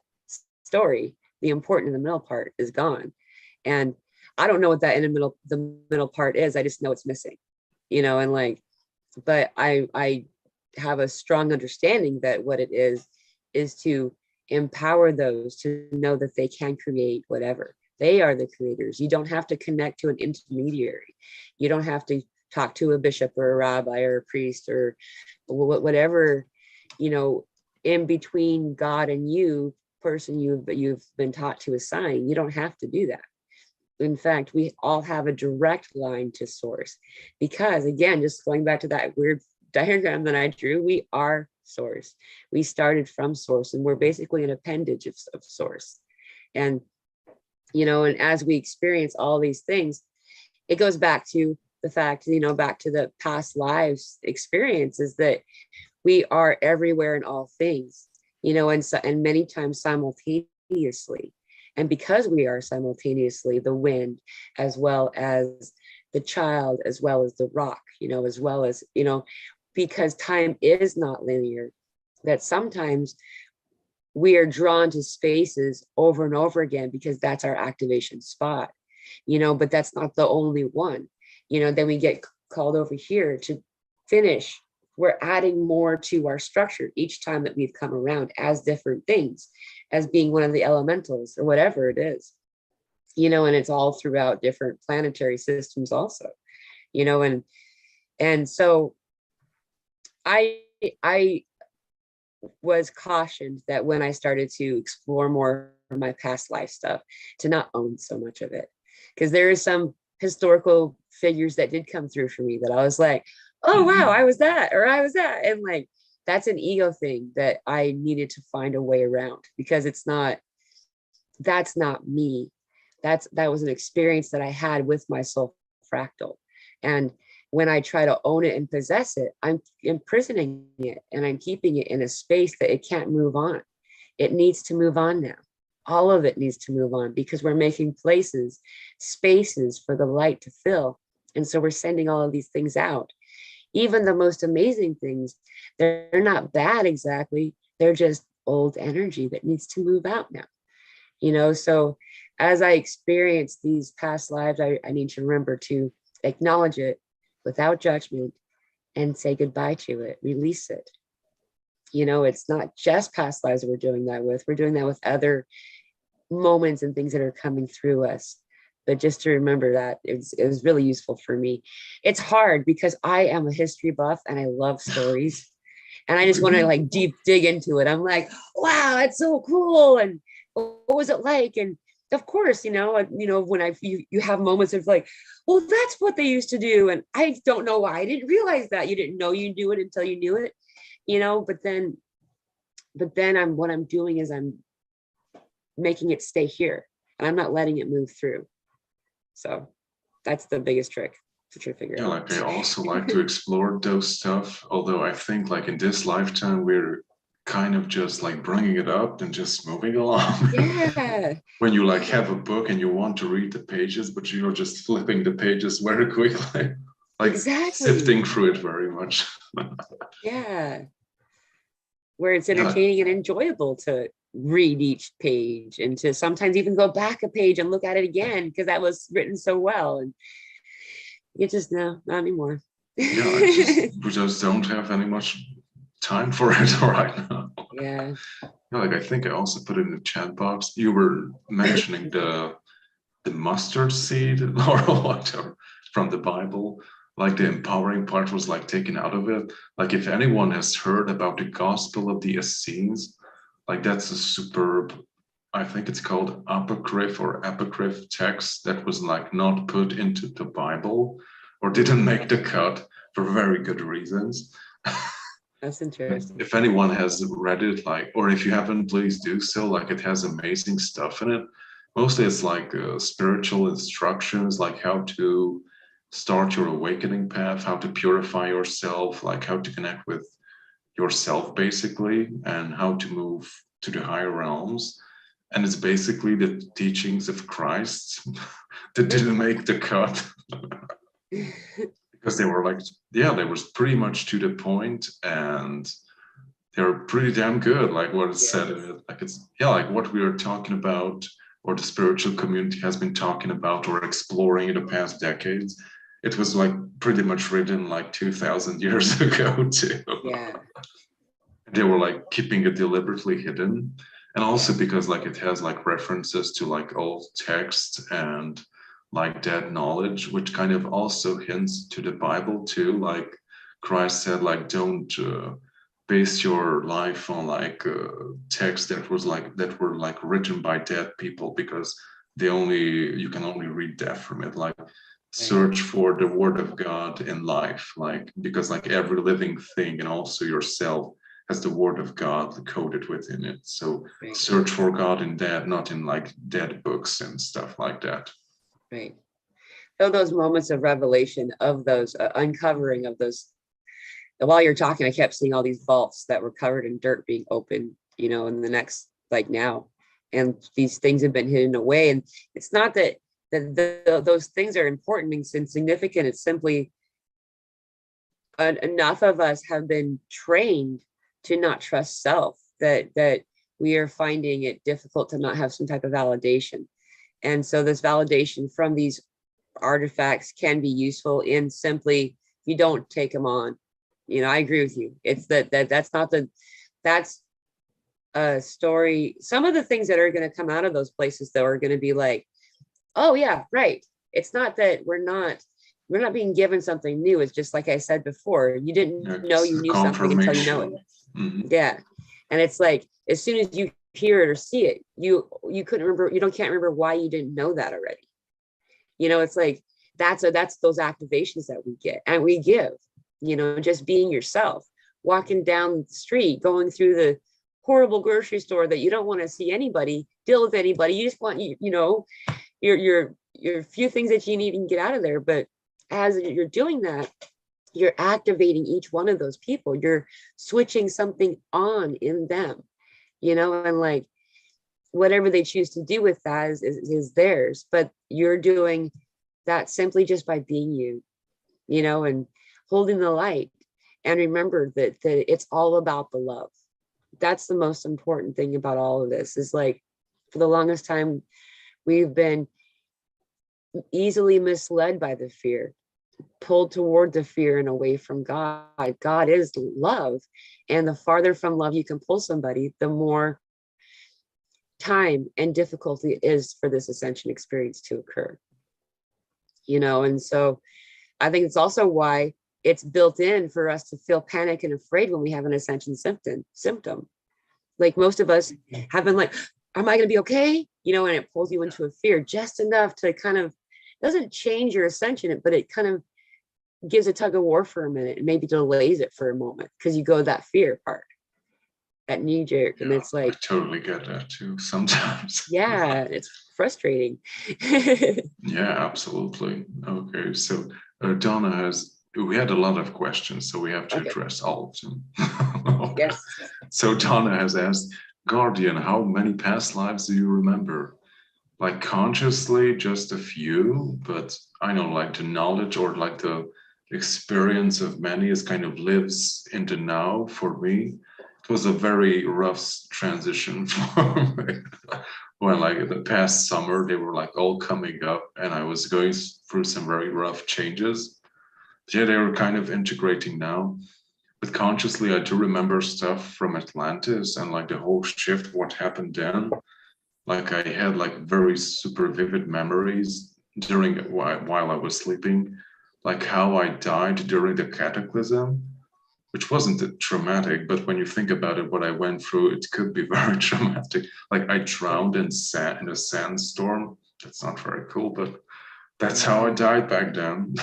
story. The important in the middle part is gone, and I don't know what that the middle part is. I just know it's missing, you know. And like, but I have a strong understanding that what it is to empower those to know that they can create whatever. They are the creators. You don't have to connect to an intermediary. You don't have to talk to a bishop or a rabbi or a priest or whatever, you know, in between God and you, person you've been taught to assign. You don't have to do that. In fact, we all have a direct line to source, because again, just going back to that weird diagram that I drew, we are source. We started from source, and we're basically an appendage of source. And you know, and as we experience all these things, it goes back to the fact, you know, back to the past lives experiences, that we are everywhere in all things, you know, and many times simultaneously. And because we are simultaneously the wind, as well as the child, as well as the rock, you know, as well as, you know, because time is not linear, that sometimes we are drawn to spaces over and over again because that's our activation spot, you know, but that's not the only one, you know. Then we get called over here to finish. We're adding more to our structure each time that we've come around as different things, as being one of the elementals or whatever it is, you know, and it's all throughout different planetary systems also, you know, and so I I was cautioned that when I started to explore more of my past life stuff, to not own so much of it. Because there is some historical figures that did come through for me that I was like, oh wow, Mhm. I was that, or I was that. And like that's an ego thing that I needed to find a way around, because that's not me. That was an experience that I had with my soul fractal. And when I try to own it and possess it, I'm imprisoning it and I'm keeping it in a space that it can't move on. It needs to move on now. All of it needs to move on, because we're making places, spaces for the light to fill. And so we're sending all of these things out. Even the most amazing things, they're not bad exactly. They're just old energy that needs to move out now. So as I experience these past lives, I need to remember to acknowledge it without judgment and say goodbye to it, release it. It's not just past lives that we're doing that with. We're doing that with other moments and things that are coming through us. But just to remember that, it was really useful for me. It's hard because I am a history buff and I love stories. And I just want to like deep dig into it. I'm like, wow, that's so cool. And what was it like? And of course, when you have moments of like, well, that's what they used to do. And I don't know why I didn't realize that. You didn't know you knew it until you knew it, but then what I'm doing is I'm making it stay here and I'm not letting it move through. So that's the biggest trick to try to figure Yeah, like I out. also like to explore those stuff. Although I think like in this lifetime, we're kind of just like bringing it up and just moving along. Yeah, When you like have a book and you want to read the pages, but you're just flipping the pages very quickly, like exactly. sifting through it very much. Yeah. Where it's Yeah, entertaining and enjoyable to read each page and to sometimes even go back a page and look at it again because that was written so well. And you just no, not anymore. yeah, I just we just don't have any much time for it right now. Yeah. Yeah, like I think I also put it in the chat box. You were mentioning the mustard seed or whatever from the Bible. Like the empowering part was like taken out of it. Like if anyone has heard about the Gospel of the Essenes, like that's a superb, I think it's called apocryph text that was like not put into the Bible or didn't make the cut for very good reasons. That's interesting. If anyone has read it, like, or if you haven't, please do so. Like, it has amazing stuff in it. Mostly, it's like spiritual instructions, like how to start your awakening path, how to purify yourself, like how to connect with yourself, basically, and how to move to the higher realms. And it's basically the teachings of Christ that didn't make the cut because they were like, yeah, they was pretty much to the point and they're pretty damn good, like what is said in Yes. it. Like it's yeah, like what we are talking about, or the spiritual community has been talking about or exploring in the past decades. It was like pretty much written like 2,000 years ago too. Yeah. They were like keeping it deliberately hidden, and also Yeah. because like it has like references to like old text and like dead knowledge, which kind of also hints to the Bible too. Like Christ said, like don't base your life on like text that were like written by dead people because you can only read that from it. Like Right. search for the word of God in life, like because like every living thing and also yourself has the word of God coded within it. So Right. search for God in that, not in like dead books and stuff like that. Right. So those moments of revelation, of those uncovering of those, while you're talking, I kept seeing all these vaults that were covered in dirt being open, in the next, like now. And these things have been hidden away. And it's not that those things are important and significant. It's simply enough of us have been trained to not trust self, that we are finding it difficult to not have some type of validation. And so this validation from these artifacts can be useful in simply, you don't take them on. I agree with you. It's that's not that's a story. Some of the things that are going to come out of those places though are going to be like, oh yeah, right. It's not that we're not we're not being given something new. It's just like I said before, you didn't know you knew something until you know it. Yeah. And it's like, as soon as you hear it or see it, you couldn't remember, can't remember why you didn't know that already. It's like, that's those activations that we get and we give, just being yourself, walking down the street, going through the horrible grocery store that you don't want to see anybody, deal with anybody. You just want, your few things that you need to get out of there. But as you're doing that, you're activating each one of those people. You're switching something on in them, and like whatever they choose to do with that is theirs. But you're doing that simply just by being you, and holding the light. And remember that it's all about the love. That's the most important thing about all of this, is like, for the longest time, we've been easily misled by the fear, pulled toward the fear and away from God. God is love. And the farther from love you can pull somebody, the more time and difficulty it is for this ascension experience to occur. And so I think it's also why it's built in for us to feel panic and afraid when we have an ascension symptom. Like most of us have been like, am I going to be okay? And it pulls you into a fear just enough to kind of, doesn't change your ascension, but it kind of gives a tug of war for a minute and maybe delays it for a moment, because you go that fear part, that knee jerk. And it's like, I totally get that too sometimes. Yeah, it's frustrating. Yeah, absolutely. Okay, so Donna we had a lot of questions, so we have to address all of them. Okay. Yes. So Donna has asked, Guardian, how many past lives do you remember? Like consciously, just a few, but I know like the knowledge or like the experience of many is kind of lives in the now for me. It was a very rough transition for me. When like the past summer, they were like all coming up and I was going through some very rough changes. But yeah, they were kind of integrating now. But consciously, I do remember stuff from Atlantis and like the whole shift, what happened then. Like I had like very super vivid memories during while I was sleeping, like how I died during the cataclysm, which wasn't traumatic, but when you think about it, what I went through, it could be very traumatic. Like I drowned in a sandstorm. That's not very cool, but that's how I died back then.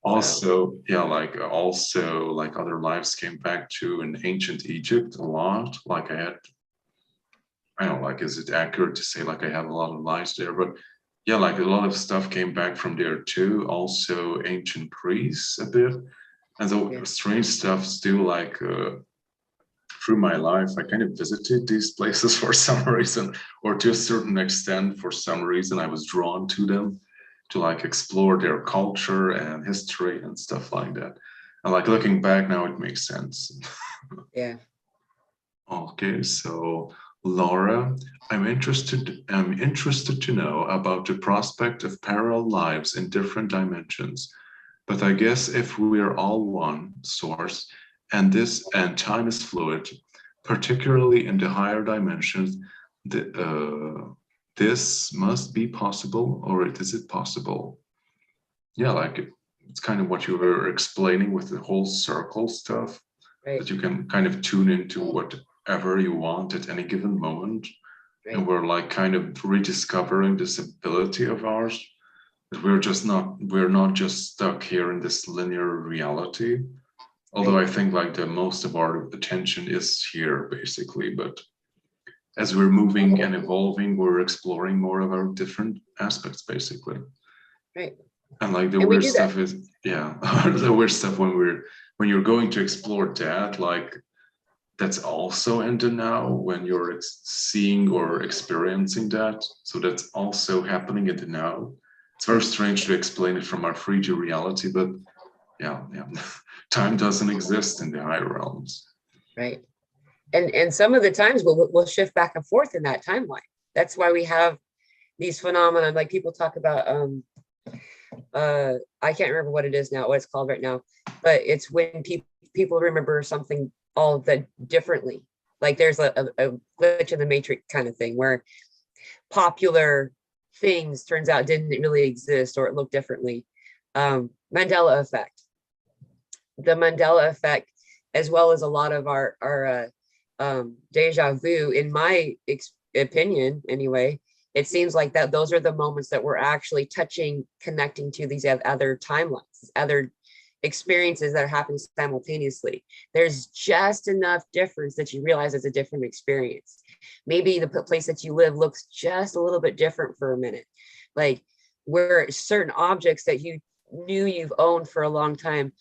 Also, yeah, like other lives came back to in ancient Egypt a lot. Like I don't know, like, is it accurate to say like I have a lot of lives there? But yeah, like a lot of stuff came back from there too. Also ancient Greece a bit. And the strange stuff still like through my life, I kind of visited these places for some reason, or to a certain extent, for some reason, I was drawn to them to like explore their culture and history and stuff like that. And like looking back now, it makes sense. Yeah. Okay, so Laura, I'm interested to know about the prospect of parallel lives in different dimensions. But I guess if we are all one source and time is fluid, particularly in the higher dimensions, this must be possible, or is it possible? Yeah, like it's kind of what you were explaining with the whole circle stuff, Right. that you can kind of tune into whatever you want at any given moment. Right. And we're like kind of rediscovering this ability of ours, that we're not just stuck here in this linear reality. Although I think like the most of our attention is here basically, but as we're moving and evolving, we're exploring more of our different aspects basically. Right. And like the weird stuff is, yeah, the weird stuff when you're going to explore that, like that's also in the now when you're seeing or experiencing that. So that's also happening in the now. It's very strange to explain it from our 3D reality, but yeah, time doesn't exist in the higher realms. Right. And some of the times we'll shift back and forth in that timeline. That's why we have these phenomena, like people talk about, I can't remember what it is now, what it's called right now, but it's when people remember something all that differently. Like there's a glitch in the matrix kind of thing where popular things turns out didn't really exist, or it looked differently. Mandela effect. The Mandela effect, as well as a lot of our deja vu, in my opinion anyway, it seems like that those are the moments that we're actually touching, connecting to these other timelines, other experiences that are happening simultaneously. There's just enough difference that you realize it's a different experience. Maybe the place that you live looks just a little bit different for a minute, like where certain objects that you knew you've owned for a long time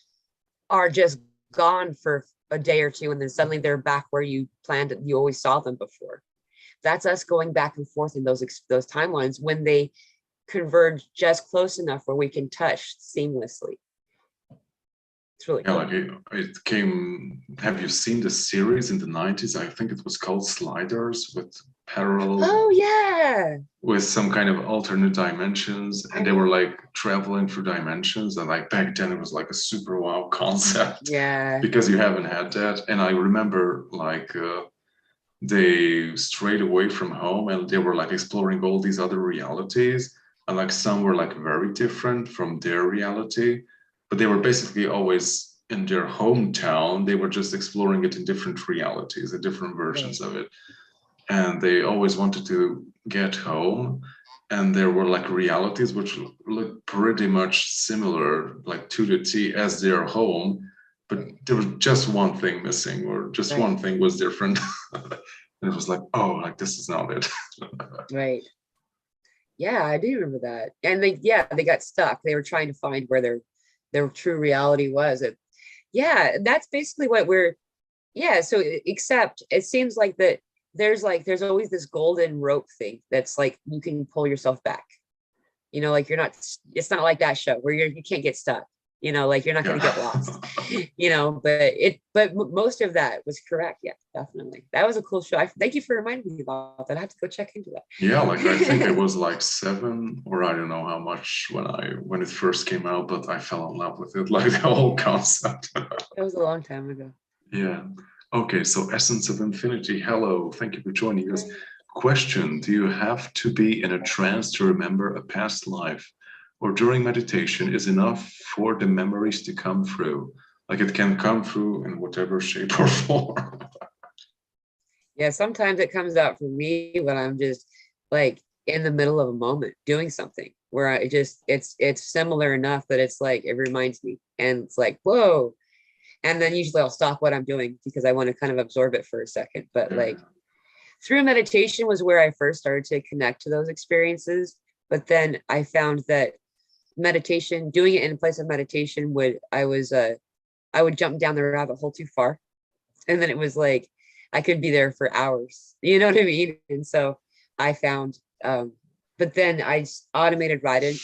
are just gone for a day or two, and then suddenly they're back where you planned it, you always saw them before. That's us going back and forth in those timelines when they converge just close enough where we can touch seamlessly. It's really cool. Like it came. Have you seen the series in the 90s? I think it was called Sliders, with parallel. Oh yeah. With some kind of alternate dimensions, and they were like traveling through dimensions, and like back then it was like a super wow concept. Yeah. Because you haven't had that. And I remember like they strayed away from home, and they were like exploring all these other realities, and like some were like very different from their reality, but they were basically always in their hometown. They were just exploring it in different realities, the different versions of it. And they always wanted to get home, and there were like realities which looked pretty much similar, like to the T, as their home, but there was just one thing missing, or just one thing was different. And it was like, oh, like this is not it. Right. Yeah, I do remember that. And they got stuck. They were trying to find where their true reality was. That's basically what so except it seems like that there's always this golden rope thing that's like you can pull yourself back, like it's not like that show where you can't get stuck, like you're not going to get lost. But most of that was correct. Yeah, definitely. That was a cool show. Thank you for reminding me about that. I have to go check into that. Yeah, like I think I was like 7, or I don't know how much when it first came out, but I fell in love with it, like the whole concept. That was a long time ago. Yeah. Okay, so Essence of Infinity, hello, thank you for joining us. Question, do you have to be in a trance to remember a past life? Or during meditation is enough for the memories to come through? Like it can come through in whatever shape or form. Yeah, sometimes it comes out for me when I'm just like in the middle of a moment doing something where it's similar enough that it's like, it reminds me, and it's like, whoa. And then usually I'll stop what I'm doing because I want to kind of absorb it for a second. But like through meditation was where I first started to connect to those experiences. But then I found that meditation, doing it in place of meditation I would jump down the rabbit hole too far. And then it was like, I could be there for hours, you know what I mean? And so I found, but then automated writing,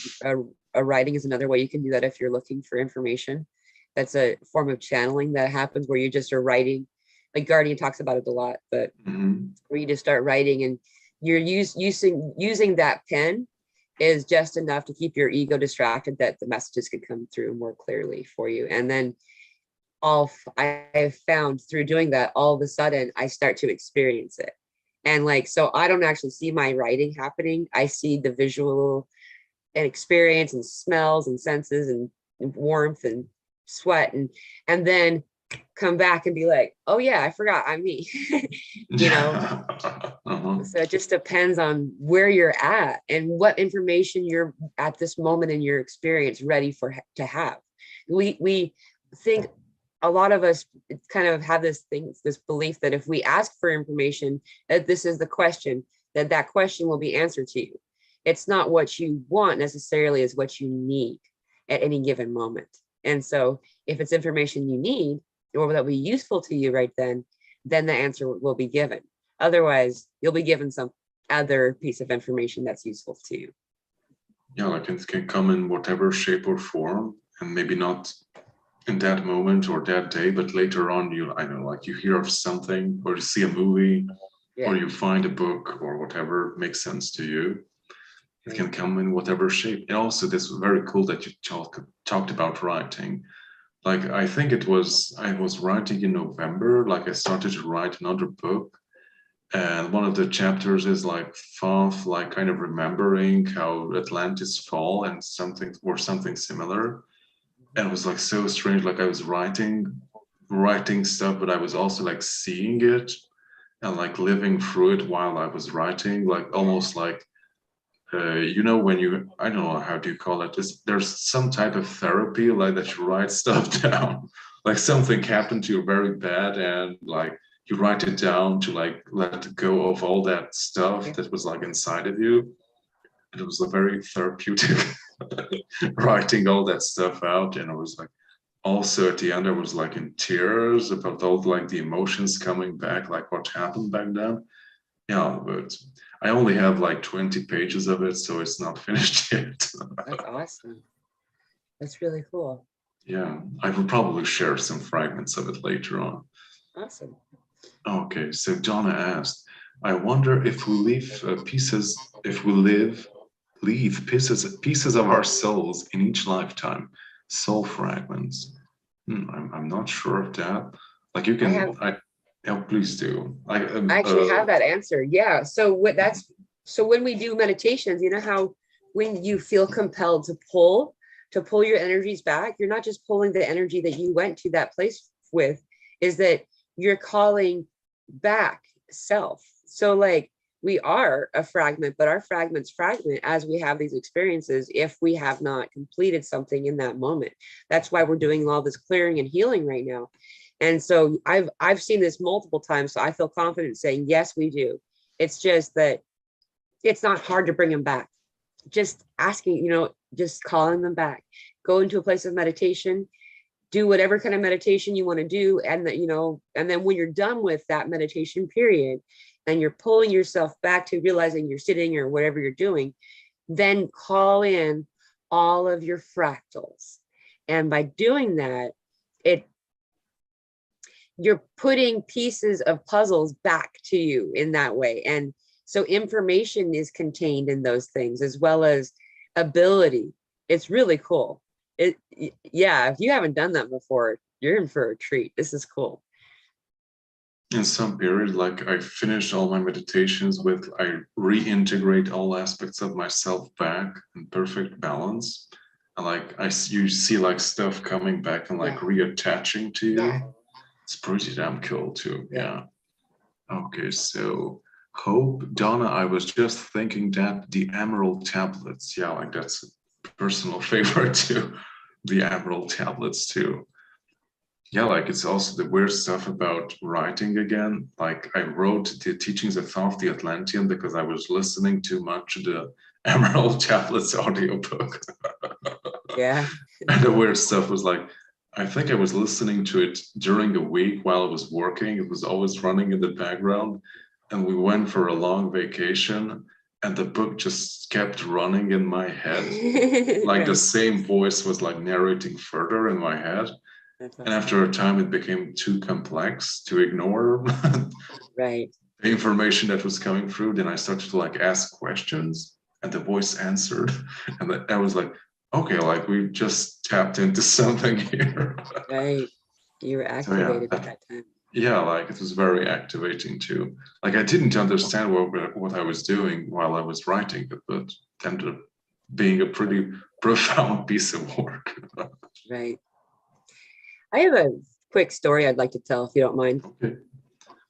writing is another way you can do that if you're looking for information. That's a form of channeling that happens where you just are writing. Like Guardian talks about it a lot, but where you just start writing, and you're using that pen is just enough to keep your ego distracted that the messages could come through more clearly for you. And then I have found through doing that, all of a sudden I start to experience it. And like, so I don't actually see my writing happening. I see the visual and experience and smells and senses and warmth and sweat, and then come back and be like, oh yeah, I forgot I'm me. So it just depends on where you're at and what information you're at this moment in your experience ready to have. We think, a lot of us kind of have this belief that if we ask for information, that this is the question, that question will be answered to you. It's not what you want necessarily, is what you need at any given moment. And so if it's information you need or that will be useful to you right then the answer will be given. Otherwise, you'll be given some other piece of information that's useful to you. Yeah, like it can come in whatever shape or form, and maybe not in that moment or that day, but later on, you hear of something, or you see a movie, or you find a book, or whatever makes sense to you. It can come in whatever shape. And also, this was very cool that you talked about writing. Like, I think I was writing in November, like I started to write another book. And one of the chapters is like Thoth, like kind of remembering how Atlantis fall and something similar. And it was like so strange. Like I was writing stuff, but I was also like seeing it and like living through it while I was writing, like almost like you know, when you, I don't know, how do you call it? There's some type of therapy, like that you write stuff down, like something happened to you very bad, and like you write it down to like let go of all that stuff that was like inside of you. And it was a very therapeutic writing all that stuff out. And I was like, also at the end, I was like in tears about all like the emotions coming back, like what happened back then. Yeah, but I only have like 20 pages of it, so it's not finished yet. That's awesome. That's really cool. Yeah, I will probably share some fragments of it later on. Awesome. Okay, so Donna asked, I wonder if we leave leave pieces of our souls in each lifetime, soul fragments. I'm not sure of that. Like you can, yeah, please do. I actually have that answer. Yeah. So when we do meditations, you know how when you feel compelled to pull your energies back, you're not just pulling the energy that you went to that place with, is that you're calling back self. So like we are a fragment, but our fragments fragment as we have these experiences if we have not completed something in that moment. That's why we're doing all this clearing and healing right now. And so I've seen this multiple times, so I feel confident saying, yes, we do. It's just that it's not hard to bring them back. Just asking, just calling them back. Go into a place of meditation, do whatever kind of meditation you want to do. And that, and then when you're done with that meditation period, and you're pulling yourself back to realizing you're sitting or whatever you're doing, then call in all of your fractals. And by doing that, you're putting pieces of puzzles back to you in that way. And so information is contained in those things as well as ability. It's really cool. Yeah, if you haven't done that before, you're in for a treat. This is cool. In some period, like I finished all my meditations with, I reintegrate all aspects of myself back in perfect balance. And like you see like stuff coming back and like reattaching to you. Yeah. It's pretty damn cool too. Yeah. Okay, so Hope, Donna, I was just thinking that the emerald tablets, yeah, like that's a personal favorite too. The emerald tablets too. Yeah, like it's also the weird stuff about writing again. Like I wrote the teachings of Thoth, the Atlantean, because I was listening too much to the Emerald Tablets audiobook. Yeah. And the weird stuff was like, I think I was listening to it during the week while I was working. It was always running in the background. And we went for a long vacation and the book just kept running in my head. Like right. The same voice was like narrating further in my head. Awesome. And after a time, it became too complex to ignore. Right. The information that was coming through. Then I started to like ask questions and the voice answered. And I was like, okay, like we just tapped into something here. Right. You were activated at that time. Yeah, like it was very activating too. Like I didn't understand what I was doing while I was writing it, but ended up being a pretty profound piece of work. Right. I have a quick story I'd like to tell, if you don't mind. Okay.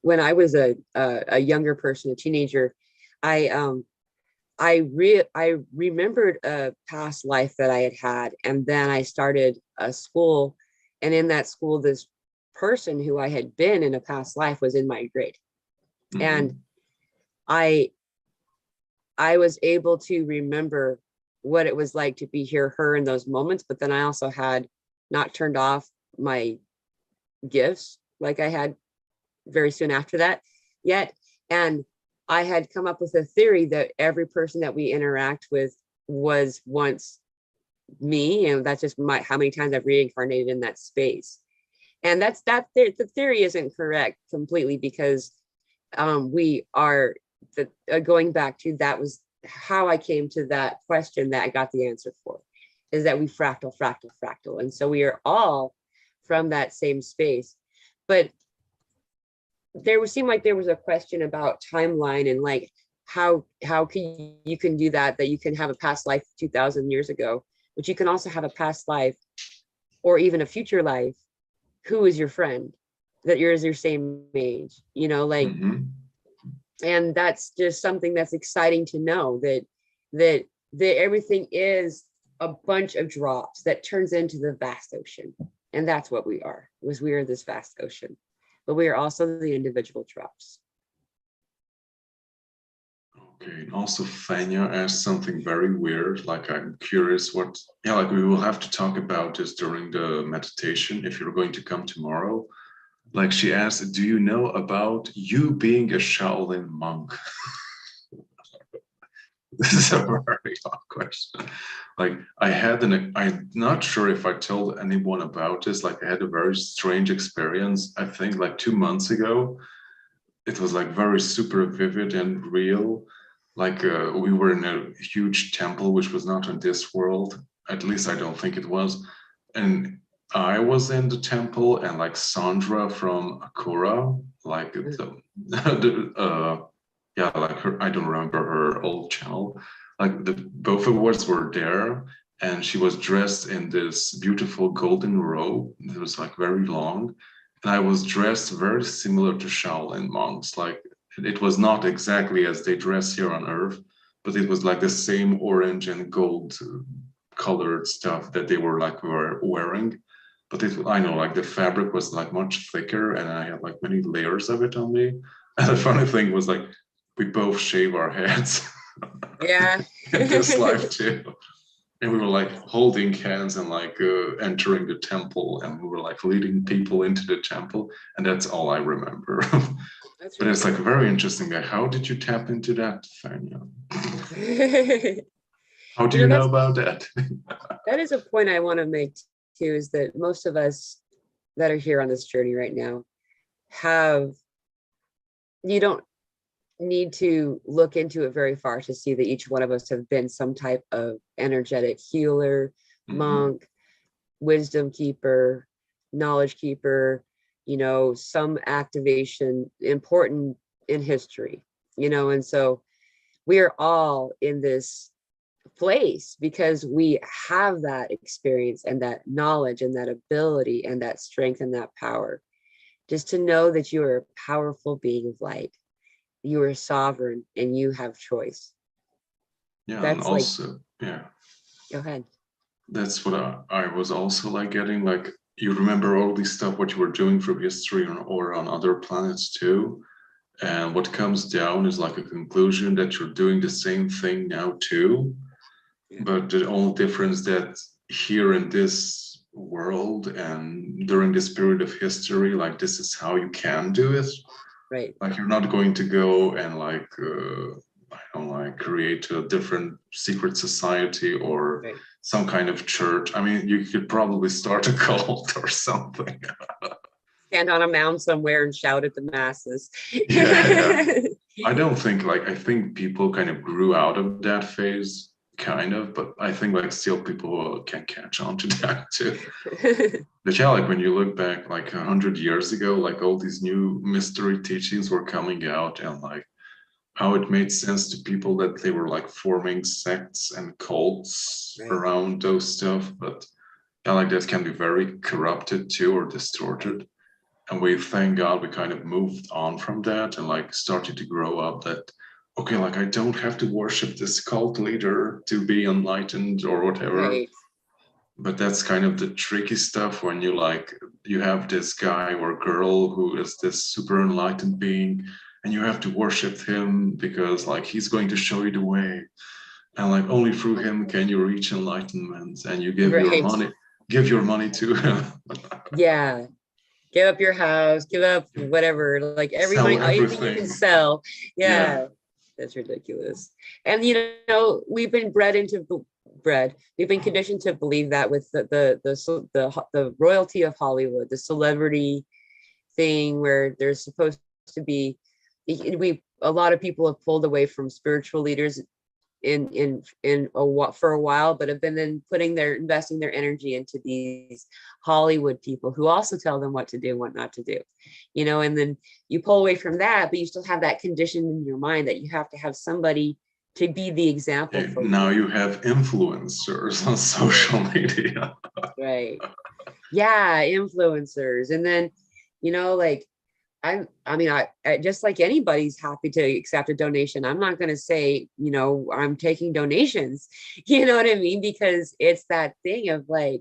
When I was a younger person, a teenager, I remembered a past life that I had, and then I started a school, and in that school, this person who I had been in a past life was in my grade, and I was able to remember what it was like to be her in those moments, but then I also had not turned off my gifts like I had very soon after that yet, and I had come up with a theory that every person that we interact with was once me, and that's just how many times I've reincarnated in that space. And the theory isn't correct completely, because we are going back to, that was how I came to that question that I got the answer for, is that we fractal. And so we are all from that same space. But there would seem like there was a question about timeline and like how can you can do that you can have a past life 2000 years ago, but you can also have a past life or even a future life who is your friend that you're your same age, you know, like and that's just something that's exciting to know that everything is a bunch of drops that turns into the vast ocean. And that's what we are this vast ocean, but we are also the individual drops. Okay, and also Fanya asked something very weird, like I'm curious what, yeah, like we will have to talk about this during the meditation if you're going to come tomorrow. Like she asked, do you know about you being a Shaolin monk? This is a very odd question. Like I'm not sure if I told anyone about this, like I had a very strange experience, I think like 2 months ago. It was like very super vivid and real. Like we were in a huge temple, which was not in this world. At least I don't think it was. And I was in the temple and like Sandra from Akura, like yeah, like her, I don't remember her old channel. Like both of us were there, and she was dressed in this beautiful golden robe. It was like very long, and I was dressed very similar to Shaolin monks. Like it was not exactly as they dress here on Earth, but it was like the same orange and gold colored stuff that they were wearing. But I know like the fabric was like much thicker, and I had like many layers of it on me. And the funny thing was like we both shave our heads. Yeah. In this life too. And we were like holding hands and like entering the temple, and we were like leading people into the temple, and that's all I remember. But it's like very interesting. Like, how did you tap into that, Fania? How do you know about that? That is a point I want to make too, is that most of us that are here on this journey right now you don't need to look into it very far to see that each one of us have been some type of energetic healer, monk, wisdom keeper, knowledge keeper, you know, some activation important in history, you know. And so we are all in this place because we have that experience and that knowledge and that ability and that strength and that power. Just to know that you are a powerful being of light. You are sovereign and you have choice. Yeah, that's and also, yeah. Go ahead. That's what I was also like getting, like, you remember all this stuff, what you were doing from history or on other planets too. And what comes down is like a conclusion that you're doing the same thing now too. Yeah. But the only difference that here in this world and during this period of history, like this is how you can do it. Right. Like you're not going to go and like, I don't like create a different secret society or some kind of church. I mean, you could probably start a cult or something. Stand on a mound somewhere and shout at the masses. Yeah. I don't think I think people kind of grew out of that phase, kind of, but I think like still people can catch on to that too. But yeah, like when you look back like 100 years ago, like all these new mystery teachings were coming out, and like how it made sense to people that they were like forming sects and cults around those stuff. But yeah, like that can be very corrupted too or distorted. And we, thank God, we kind of moved on from that and like started to grow up that, okay, like I don't have to worship this cult leader to be enlightened or whatever. Right. But that's kind of the tricky stuff when you like, you have this guy or girl who is this super enlightened being, and you have to worship him because like he's going to show you the way. And like only through him can you reach enlightenment, and you give your money to him. Yeah. Give up your house, give up whatever, like everything you can sell. Yeah. That's ridiculous. And you know, we've been we've been conditioned to believe that with the royalty of Hollywood, the celebrity thing where there's supposed to be, a lot of people have pulled away from spiritual leaders for a while, but have been then investing their energy into these Hollywood people who also tell them what to do and what not to do, and then you pull away from that, but you still have that condition in your mind that you have to have somebody to be the example for now you have influencers on social media. Right. Yeah, influencers. And then, like I just like anybody's happy to accept a donation. I'm not going to say, I'm taking donations, you know what I mean? Because it's that thing of like,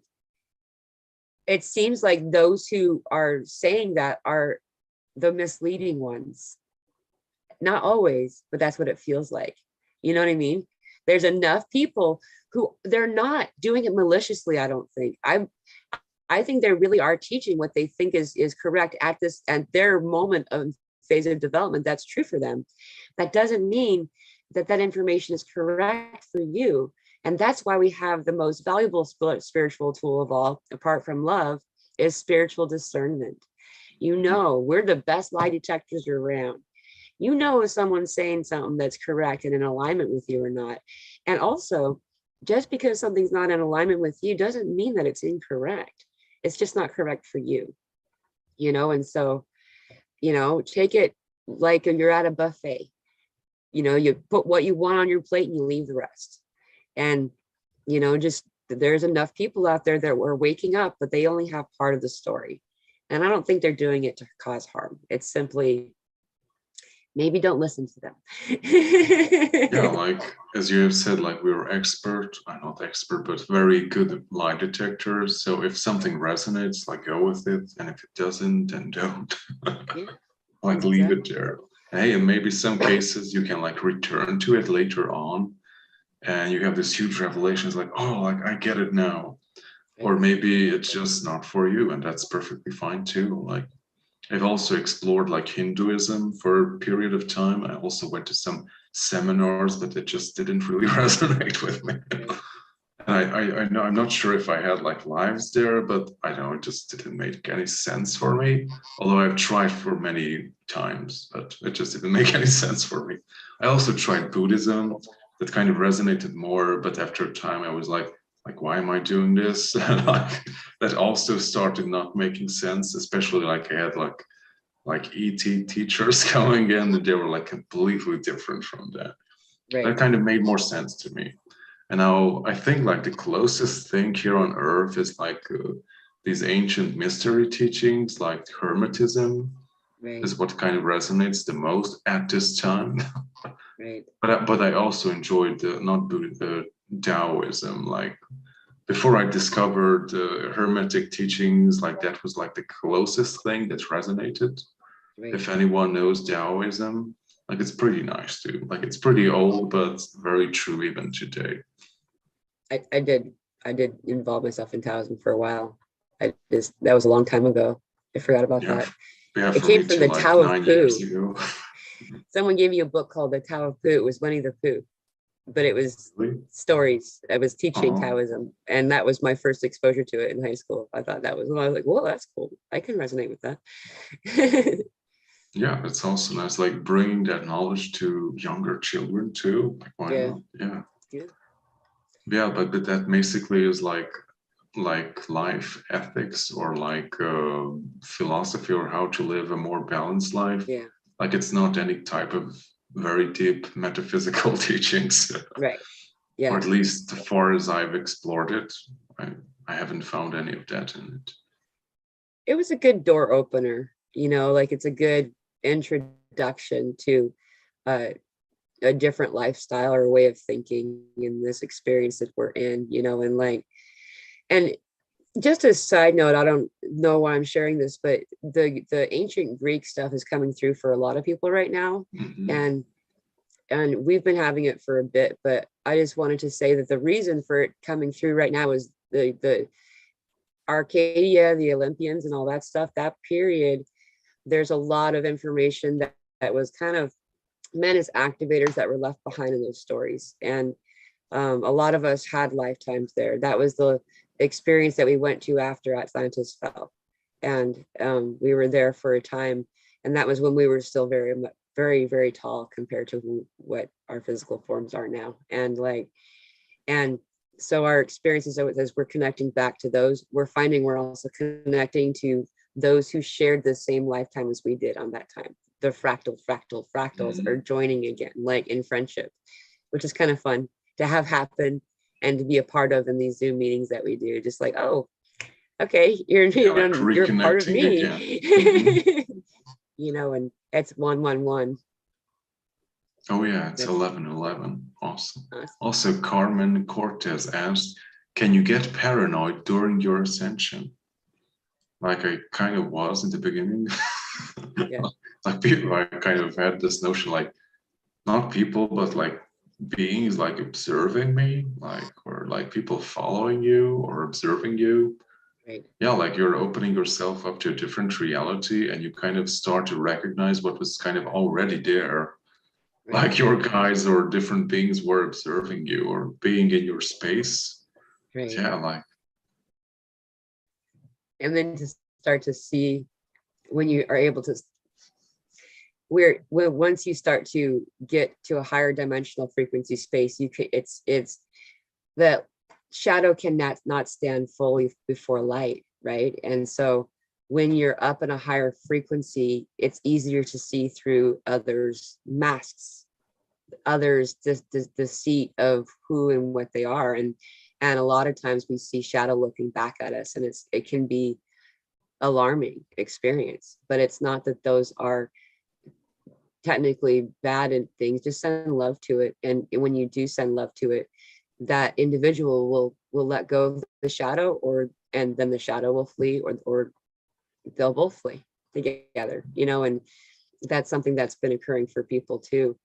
it seems like those who are saying that are the misleading ones. Not always, but that's what it feels like. You know what I mean? There's enough people who they're not doing it maliciously. I don't think. I think they really are teaching what they think is correct at their moment of phase of development. That's true for them. That doesn't mean that information is correct for you. And that's why we have the most valuable spiritual tool of all, apart from love, is spiritual discernment. We're the best lie detectors around. If someone's saying something that's correct and in alignment with you or not. And also, just because something's not in alignment with you doesn't mean that it's incorrect. It's just not correct for you, and so, take it like you're at a buffet. You put what you want on your plate and you leave the rest. And, just there's enough people out there that were waking up, but they only have part of the story. And I don't think they're doing it to cause harm. It's simply, maybe don't listen to them. Yeah, like as you have said, like we're not expert, but very good lie detectors. So if something resonates, like go with it. And if it doesn't, then don't. Yeah, Like leave it there. Hey, and maybe some cases you can like return to it later on. And you have this huge revelation. It's like, oh, like I get it now. Or maybe it's just not for you. And that's perfectly fine too. Like I've also explored like Hinduism for a period of time. I also went to some seminars, but it just didn't really resonate with me. And I know, I'm not sure if I had like lives there, but I know it just didn't make any sense for me. Although I've tried for many times, but it just didn't make any sense for me. I also tried Buddhism. That kind of resonated more, but after a time I was like, why am I doing this? And like that also started not making sense, especially like I had like ET teachers coming in and they were like completely different from that. Right. That kind of made more sense to me. And now I think like the closest thing here on earth is like these ancient mystery teachings, like Hermetism, right, is what kind of resonates the most at this time. Right. But I also enjoyed the Taoism. Like before I discovered the Hermetic teachings, like that was like the closest thing that resonated. Right. If anyone knows Taoism, like it's pretty nice too. Like it's pretty old, but very true even today. I did involve myself in Taoism for a while. That was a long time ago. I forgot about that. Yeah, it came from the like Tao of Pooh. Someone gave me a book called The Tao of Pooh. It was Winnie the Pooh, but it was stories. I was teaching Taoism, and that was my first exposure to it in high school. I thought that was, I was like, well, that's cool. I can resonate with that. Yeah, it's also nice, like bringing that knowledge to younger children too. Like, why not? Yeah, but that basically is like life ethics or like philosophy or how to live a more balanced life. Yeah. Like it's not any type of very deep metaphysical teachings. Right. Yeah. Or at least as far as I've explored it, I haven't found any of that in it. It was a good door opener, like it's a good introduction to a different lifestyle or way of thinking in this experience that we're in, and just a side note, I don't know why I'm sharing this, but the ancient Greek stuff is coming through for a lot of people right now. Mm-hmm. And we've been having it for a bit, but I just wanted to say that the reason for it coming through right now is the Arcadia, the Olympians and all that stuff, that period, there's a lot of information that was kind of meant as activators that were left behind in those stories. And a lot of us had lifetimes there. That was the experience that we went to after Atlantis fell. And we were there for a time. And that was when we were still very very, very tall compared to what our physical forms are now. And so our experiences, as we're connecting back to those, we're finding we're also connecting to those who shared the same lifetime as we did on that time. The fractals are joining again, like in friendship, which is kind of fun to have happen and to be a part of in these Zoom meetings that we do. Just like, oh, okay, you're you're part of me. And it's 111. Oh yeah, it's 1111. Awesome. Also, Carmen Cortez asked, can you get paranoid during your ascension? Like I kind of was in the beginning. Yeah. Like people, I kind of had this notion, like not people, but like beings like observing me, or like people following you or observing you. Right. Yeah, like you're opening yourself up to a different reality, and you kind of start to recognize what was kind of already there. Right. Like your guides or different beings were observing you or being in your space. Right. Yeah, like. And then to start to see when you are able to, once you start to get to a higher dimensional frequency space, it's that shadow cannot not stand fully before light, right? And so when you're up in a higher frequency, it's easier to see through others' masks, others' deceit of who and what they are. And a lot of times we see shadow looking back at us, and it can be alarming experience, but it's not that those are technically bad and things. Just send love to it. And when you do send love to it, that individual will let go of the shadow, and then the shadow will flee, or they'll both flee together, and that's something that's been occurring for people too.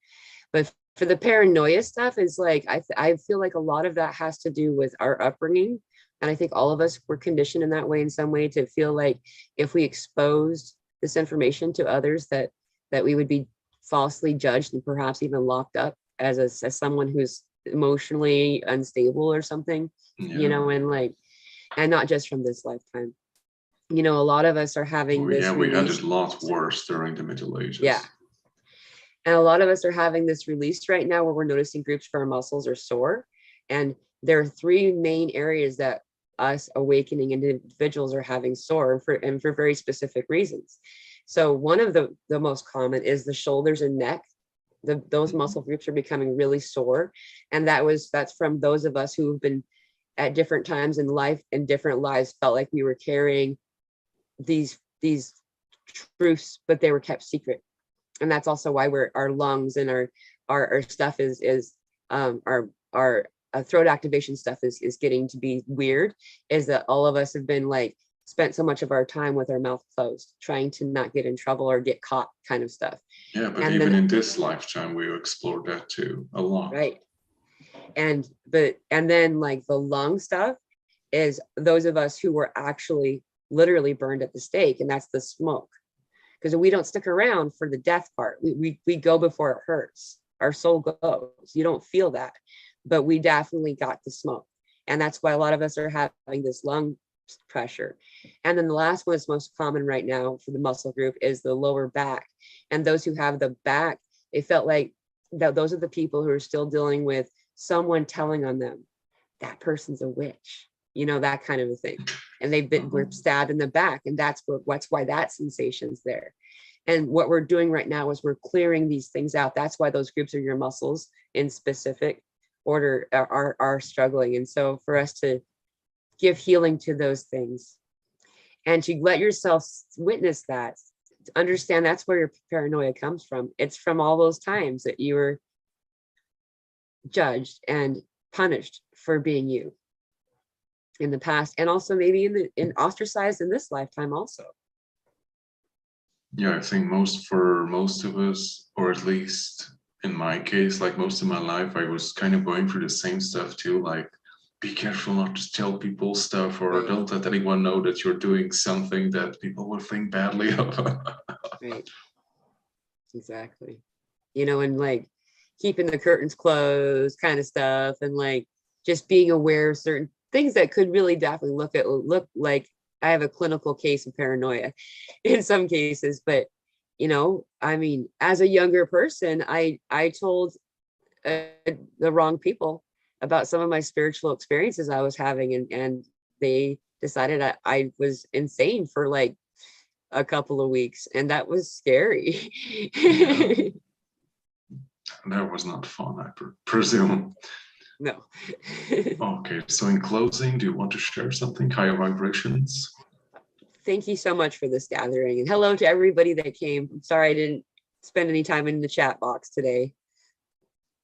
But for the paranoia stuff, is like I feel like a lot of that has to do with our upbringing. And I think all of us were conditioned in that way, in some way, to feel like if we exposed this information to others, that we would be falsely judged and perhaps even locked up as someone who's emotionally unstable or something. And not just from this lifetime. A lot of us are having this. Yeah, we had it a lot worse during the Middle Ages. Yeah. And a lot of us are having this release right now where we're noticing groups for our muscles are sore. And there are three main areas that us awakening individuals are having sore, for very specific reasons. So one of the most common is the shoulders and neck. Those muscle groups are becoming really sore. And that's from those of us who've been at different times in life and different lives felt like we were carrying these truths, but they were kept secret. And that's also why our lungs and our stuff is our throat activation stuff is getting to be weird, is that all of us have been spent so much of our time with our mouth closed, trying to not get in trouble or get caught, kind of stuff. Yeah, but and even in this lifetime, we explored that too a lot. Right. And then the lung stuff is those of us who were actually literally burned at the stake, and that's the smoke. Because we don't stick around for the death part. We go before it hurts. Our soul goes. You don't feel that, but we definitely got the smoke. And that's why a lot of us are having this lung pressure. And then the last one is most common right now for the muscle group is the lower back. And those who have the back, they felt like that those are the people who are still dealing with someone telling on them, that person's a witch, that kind of a thing. And were stabbed in the back, and that's why that sensation's there. And what we're doing right now is we're clearing these things out. That's why those groups of your muscles in specific order are struggling. And so for us to give healing to those things and to let yourself witness that, understand that's where your paranoia comes from. It's from all those times that you were judged and punished for being you in the past, and also maybe in ostracized in this lifetime also. Yeah, I think for most of us, or at least in my case, like most of my life, I was kind of going through the same stuff too, like be careful not to tell people stuff, or don't let anyone know that you're doing something that people will think badly of. Right. Exactly. And keeping the curtains closed kind of stuff, and just being aware of certain things that could really definitely look like I have a clinical case of paranoia in some cases, but I mean, as a younger person, I told the wrong people about some of my spiritual experiences I was having, and they decided I was insane for like a couple of weeks, and that was scary. Yeah, that was not fun, I presume. No. Okay, so in closing, do you want to share something? Higher vibrations? Thank you so much for this gathering, and hello to everybody that came. I'm sorry I didn't spend any time in the chat box today.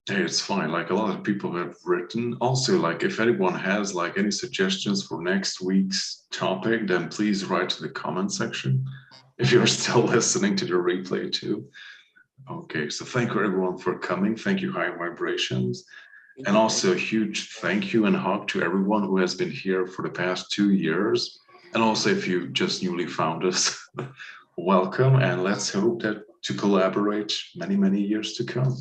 Hey, it's fine. Like a lot of people have written. Also, like if anyone has like any suggestions for next week's topic, then please write to the comment section if you're still listening to the replay too. Okay, so thank you everyone for coming. Thank you, High Vibrations. Thank And you, also a guys. huge thank you and hug to everyone who has been here for the past 2 years. And also if you just newly found us, welcome, and let's hope that to collaborate many, many years to come.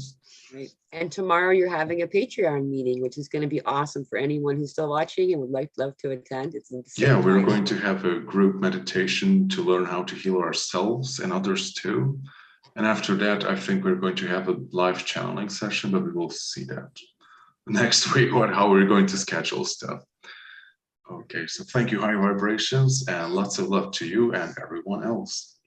Right. And tomorrow you're having a Patreon meeting, which is going to be awesome for anyone who's still watching and would love to attend. It's at the Yeah, same we're time. going to have a group meditation to learn how to heal ourselves and others too. And after that, I think we're going to have a live channeling session, but we will see that next week what how we're going to schedule stuff. Okay, so thank you, High Vibrations, and lots of love to you and everyone else.